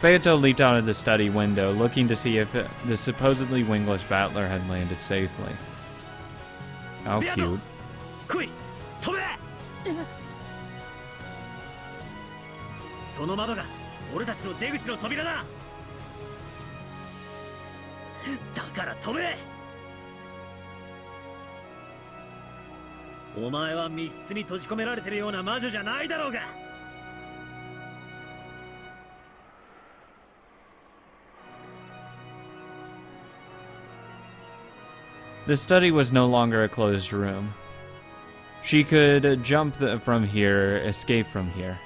Beato leaped out of the study window, looking to see if the supposedly wingless Battler had landed safely. How cute. その窓が俺たちの出口の扉だ。だから飛べ。お前は密室に閉じ込められてるような魔女じゃないだろうが。The study was no longer a closed room. She could jump from here, escape from here.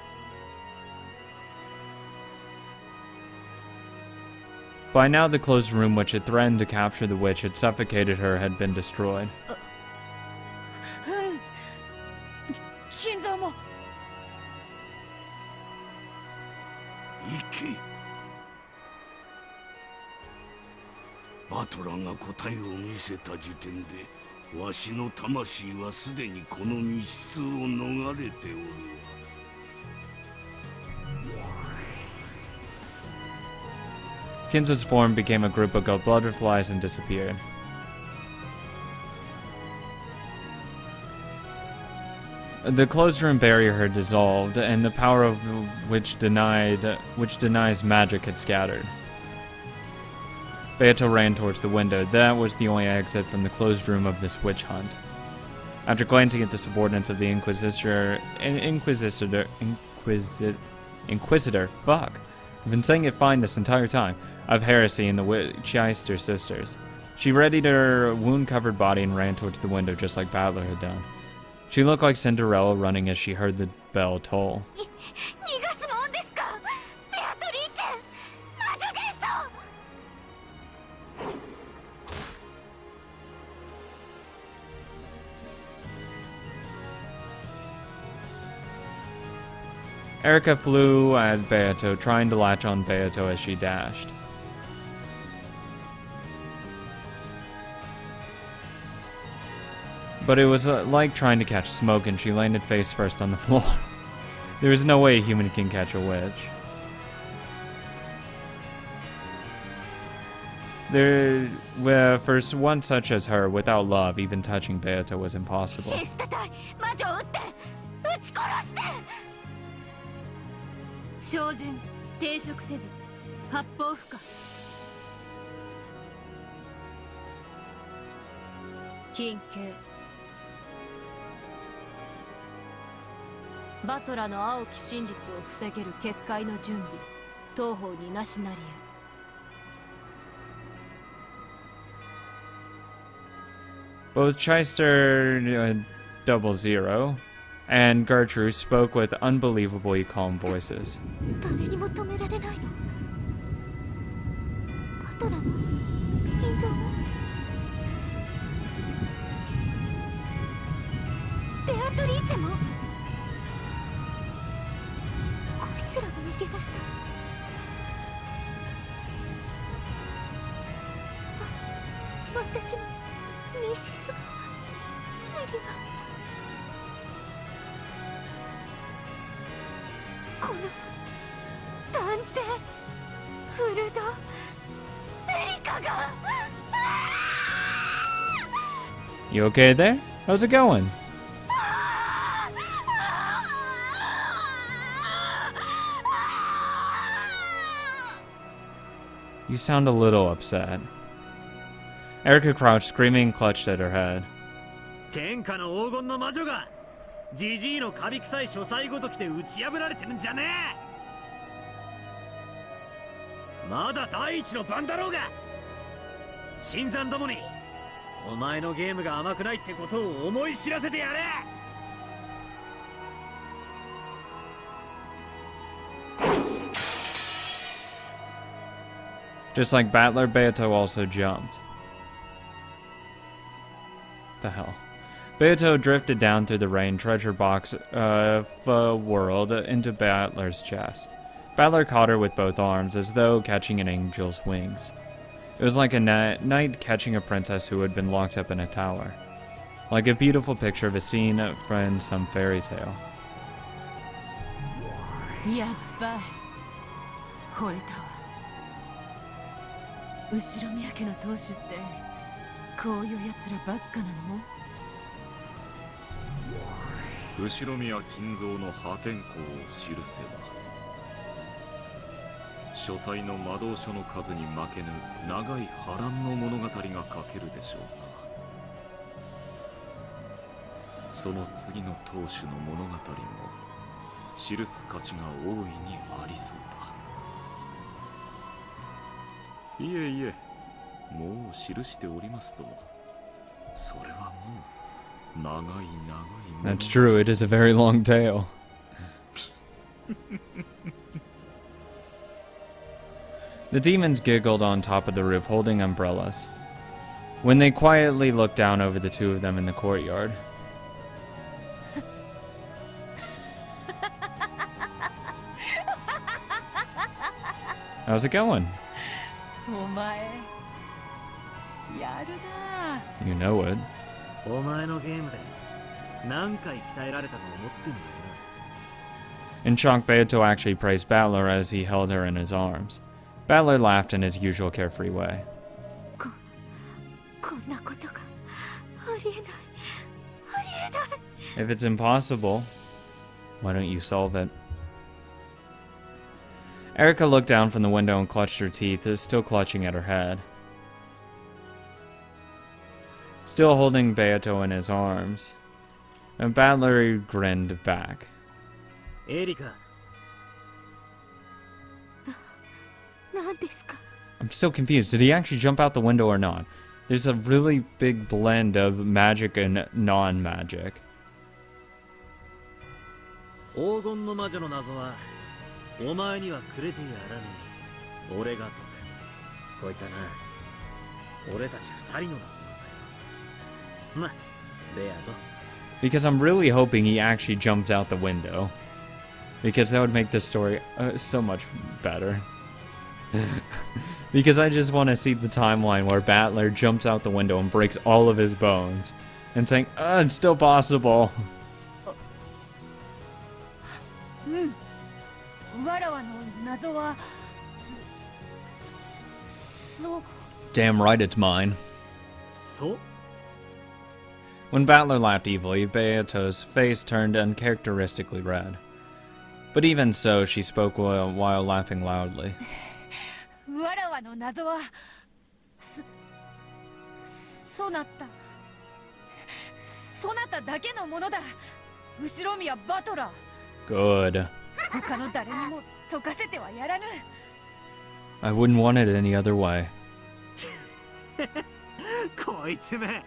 By now, the closed room which had threatened to capture the witch had suffocated her had been destroyed. 心臓も。行け。バトラが答えを見せた時点で、わしの魂はすでにこの密室を逃れておる。Kinzo's form became a group of gold butterflies and disappeared. The closed room barrier had dissolved, and the power of which denies magic had scattered. Beato ran towards the window. That was the only exit from the closed room of this witch hunt. After glancing at the subordinates of the Inquisitor, fuck, I've been saying it fine this entire time, of heresy and the Chichester sisters, she readied her wound-covered body and ran towards the window just like Battler had done. She looked like Cinderella running as she heard the bell toll. Erica flew at Beato, trying to latch on Beato as she dashed. But it was like trying to catch smoke, and she landed face first on the floor. There is no way a human can catch a witch. For one such as her, without love, even touching Beato was impossible. 照準抵触せず八方不可。近景バトラの青き真実を防げる結界の準備当方になしなりえ。Both Chichester 00 and Gertrude spoke with unbelievably calm voices. 誰にも止められないの。バトラも金蔵もベアトリーチェもこいつらが逃げ出した。私の密室が推理がこの探偵フルドエリカが You okay there? How's it going? You sound a little upset. Erica crouched, screaming and clutched at her head. 天下の黄金の魔女がジジイのカビ臭い書斎ごときて打ち破られてるんじゃねえ。まだ第一の番だろうが。新参どもにお前のゲームが甘くないってことを思い知らせてやれ。Just like Battler, Beato also jumped. The hell? Beato drifted down through the rain treasure box of a world into Battler's chest. Battler caught her with both arms, as though catching an angel's wings. It was like a knight catching a princess who had been locked up in a tower. Like a beautiful picture of a scene from some fairy tale. やっばい惚れたわ。後ろ宮家の当主ってこういうやつらばっかなの？後宮金蔵の破天荒を記せば書斎の魔導書の数に負けぬ長い波乱の物語が書けるでしょうな。その次の当主の物語も記す価値が大いにありそうだ。いえいえ、もう記しておりますとも。それはもう長い長い物語。 That's true, it is a very long tale. The demons giggled on top of the roof, holding umbrellas. When they quietly looked down over the two of them in the courtyard. How's it going? お前やるな。 You know it. お前のゲームで何回鍛えられたと思ってんだよ。 In shock, Beato actually praised Battler as he held her in his arms. Battler laughed in his usual carefree way. こんなことがありえない。ありえない。 If it's impossible, why don't you solve it? Erica looked down from the window and clutched her teeth, still clutching at her head. Still holding Beato in his arms. And Battler grinned back. Erika. 何ですか? I'm still confused. Did he actually jump out the window or not? There's a really big blend of magic and non-magic. 黄金の魔女の謎はお前にはくれてやらねえ。俺が解く。こいつはな、俺たち二人の謎なんだ。ま、ベアト。 Because I'm really hoping he actually jumped out the window. Because that would make this story so much better. Because I just want to see the timeline where Battler jumps out the window and breaks all of his bones. And saying, it's still possible. わらわの謎はそう。 Damn right it's mine. So? When Battler laughed evilly, Beato's face turned uncharacteristically red. But even so, she spoke while laughing loudly. わらわの謎はそなただけのものだ。後ろ宮バトラー。 Good. 他の誰にも解かせてはやらぬ。 I wouldn't want it any other way. こいつめ、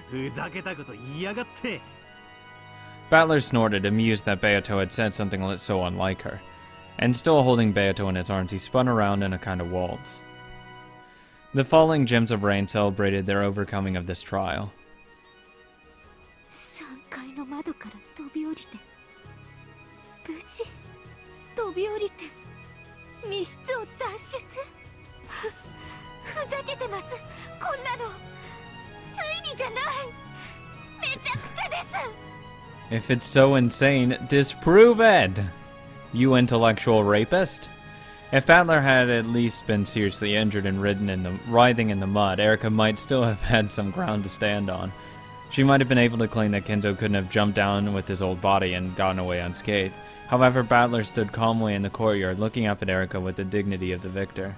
ふざけたこと言いやがって。 Battler snorted, amused that Beato had said something so unlike her. And still holding Beato in his arms, he spun around in a kind of waltz. The falling gems of rain celebrated their overcoming of this trial. 3階の窓から飛び降りて、無事飛び降りて密室を脱出。ふざけてます。こんなの If it's so insane, disprove it! You intellectual rapist. If Battler had at least been seriously injured and writhing in the mud, Erica might still have had some ground to stand on. She might have been able to claim that Kenzo couldn't have jumped down with his old body and gotten away unscathed. However, Battler stood calmly in the courtyard, looking up at Erica with the dignity of the victor.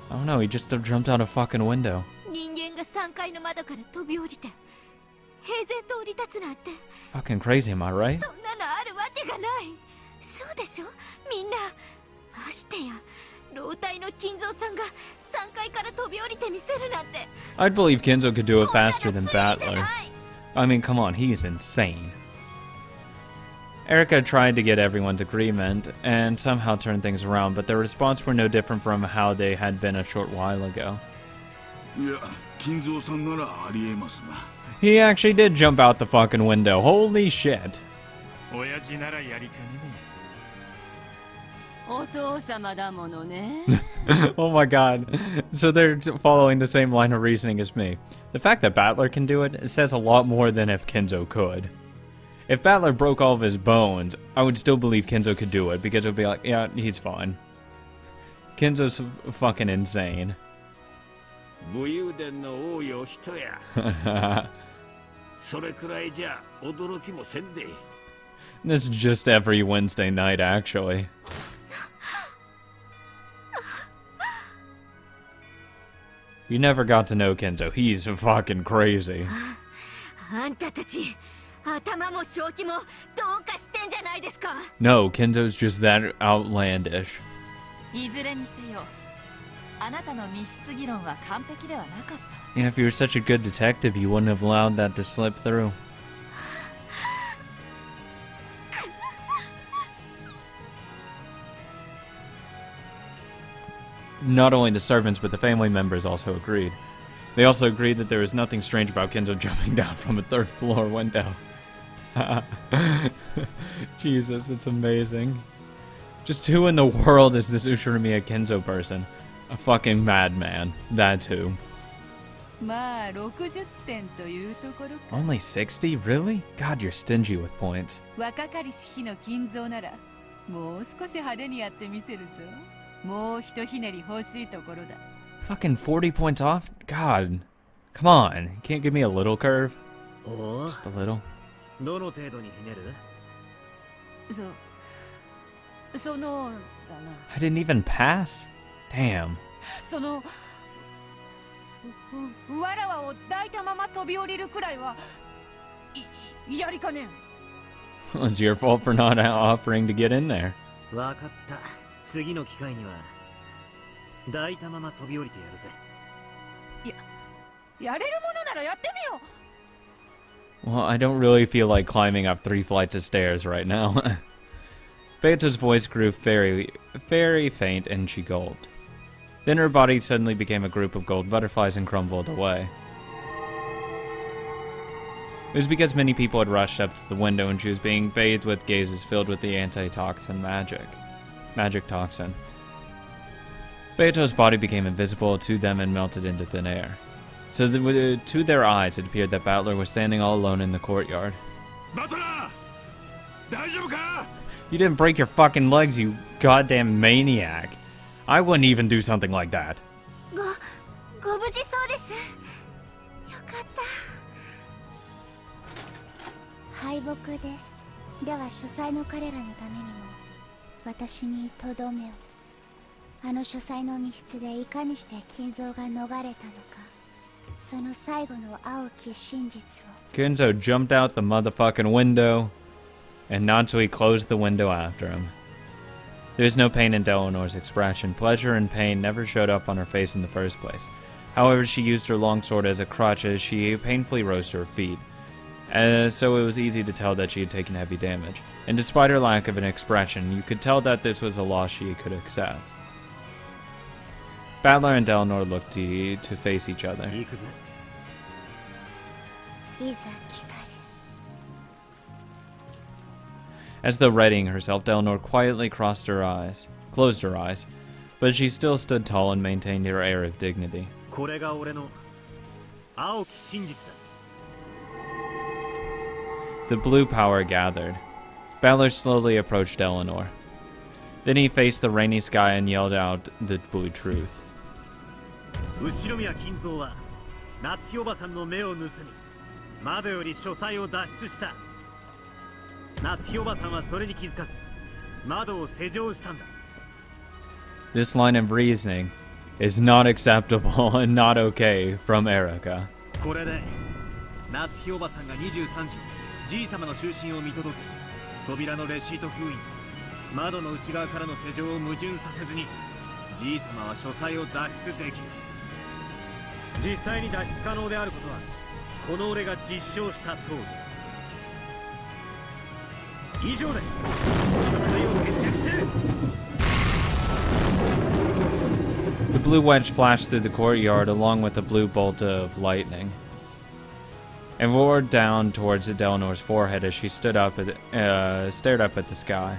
Oh no, he just jumped out a fucking window. Fucking crazy, am I right? I'd believe Kenzo could do it faster than Battler. I mean, come on, he's insane. Erica tried to get everyone's agreement and somehow turn things around, but their response were no different from how they had been a short while ago. He actually did jump out the fucking window. Holy shit. Oh my god. So they're following the same line of reasoning as me. The fact that Battler can do it says a lot more than if Kenzo could. If Battler broke all of his bones, I would still believe Kenzo could do it, because it would be like, yeah, he's fine. Kenzo's fucking insane. This is just every Wednesday night, actually. You never got to know Kenzo. He's fucking crazy. No, Kenzo's just that outlandish. Yeah, if you were such a good detective, you wouldn't have allowed that to slip through. Not only the servants, but the family members also agreed. They also agreed that there was nothing strange about Kenzo jumping down from a third-floor window. Jesus, it's amazing. Just who in the world is this Ushirimiya Kenzo person? A fucking madman. That's who. Only 60? Really? God, you're stingy with points. Fucking 40 points off? God. Come on. Can't give me a little curve? Just a little. I didn't even pass? Damn. It's your fault for not offering to get in there. Well, I don't really feel like climbing up 3 flights of stairs right now. Beato's voice grew very, very faint and she gulped. Then her body suddenly became a group of gold butterflies and crumbled away. It was because many people had rushed up to the window and she was being bathed with gazes filled with the antitoxin magic toxin. Beato's body became invisible to them and melted into thin air. So to their eyes, it appeared that Battler was standing all alone in the courtyard. Battler! You didn't break your fucking legs, you goddamn maniac. I wouldn't even do something like that. Kenzo jumped out the motherfucking window, and Natsui closed the window after him. There was no pain in Delanore's expression. Pleasure and pain never showed up on her face in the first place. However, she used her long sword as a crutch as she painfully rose to her feet. So it was easy to tell that she had taken heavy damage. And despite her lack of an expression, you could tell that this was a loss she could accept. Battler and Delanore looked to face each other. As though readying herself, Delnor quietly closed her eyes, but she still stood tall and maintained her air of dignity. これが俺の青き真実だ。 The blue power gathered. Balor slowly approached Eleanor. Then he faced the rainy sky and yelled out the blue truth. 後宮金蔵は夏日おばさんの目を盗み、窓より書斎を脱出した。夏日おばさんはそれに気づかず、窓を施錠したんだ。 This line of reasoning is not acceptable and not okay from Erica. これで夏日おばさんが23時、じい様の就寝を見届け、扉のレシート封印と窓の内側からの施錠を矛盾させずに、じい様は書斎を脱出できる。実際に脱出可能であることは、この俺が実証した通り。以上で戦いを決着する。 The blue wedge flashed through the courtyard along with a blue bolt of lightning, and roared down towards Delnor's forehead as she stared up at the sky.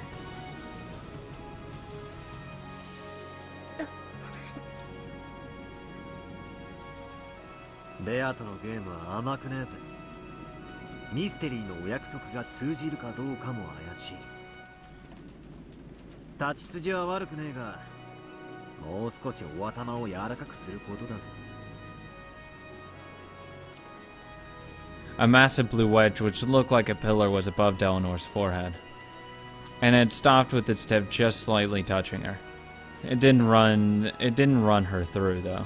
レアとのゲームは甘くねえぜ。ミステリーのお約束が通じるかどうかも怪しい。立ち筋は悪くねえが、もう少しお頭を柔らかくすることだぜ。 A massive blue wedge which looked like a pillar was above Delnor's forehead, and it stopped with its tip just slightly touching her. It didn't run her through though.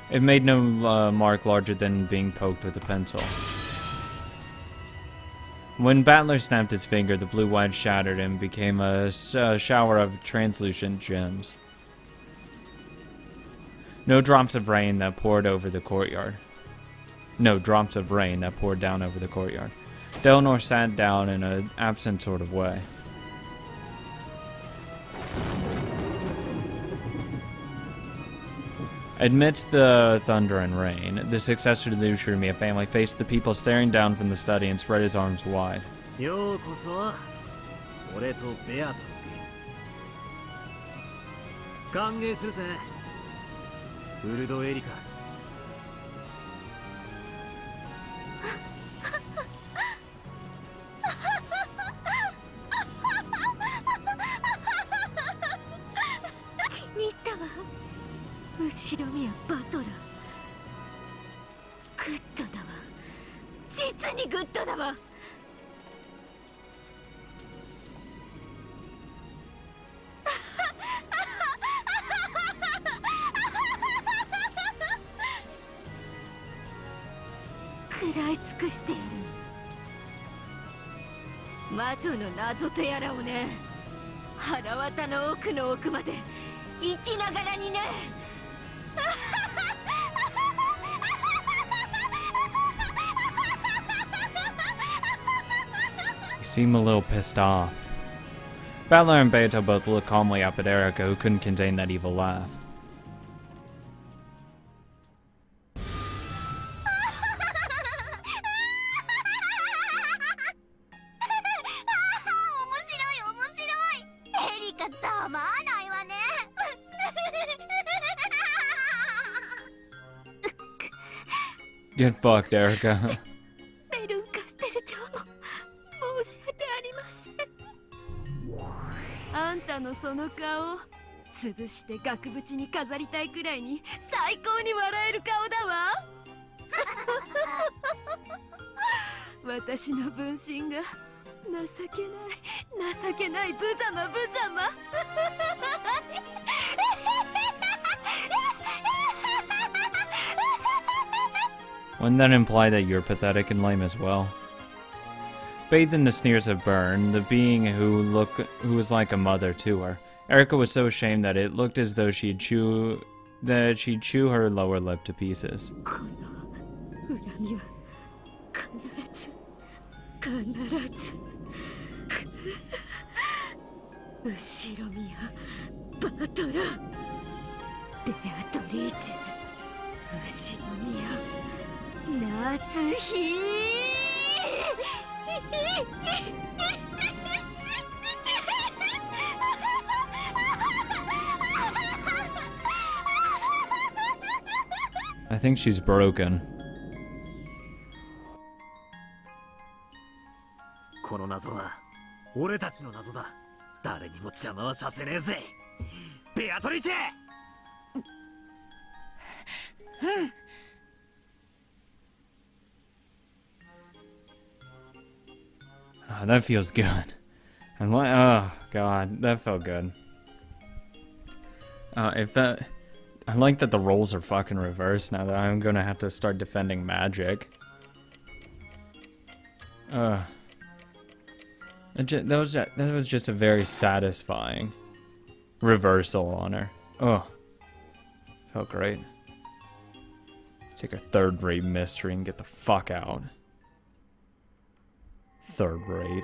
It made no mark larger than being poked with a pencil. When Battler snapped his finger, the blue wedge shattered and became a shower of translucent gems. No drops of rain that poured down over the courtyard. Delnor sat down in an absent sort of way. Amidst the thunder and rain, the successor to the Ushirimiya family faced the people staring down from the study and spread his arms wide. ようこそ、俺とベアとのゲーム。歓迎するぜ、ウルドエリカ。見たわ、後宮バトラー。グッドだわ、実にグッドだわ。食らい尽くしている。魔女の謎とやらをね、腹渡の奥の奥まで生きながらにね。You seem a little pissed off. Battler and Beato both looked calmly up at Erica, who couldn't contain that evil laugh. Get fucked, Erica. ベルンカステル長も申し訳ありません。あんたのその顔、潰して額縁に飾りたいくらいに最高に笑える顔だわ。私の分身が情けない無様。Wouldn't that imply that you're pathetic and lame as well? Bathed in the sneers of Byrne, the being who was like a mother to her, Erica was so ashamed that it looked as though she'd chew her lower lip to pieces. 後宮バトラー、ベアトリーチェ、後宮夏日、I think she's broken. この謎は俺たちの謎だ。誰にも邪魔はさせねえぜ。ベアトリチェ。Ah, that feels good. And what? Oh god, that felt good. If that, I like that the roles are fucking reversed now that I'm gonna have to start defending magic. That was just a very satisfying reversal on her. Oh, felt great. Take a third-rate mystery and get the fuck out. Third-rate.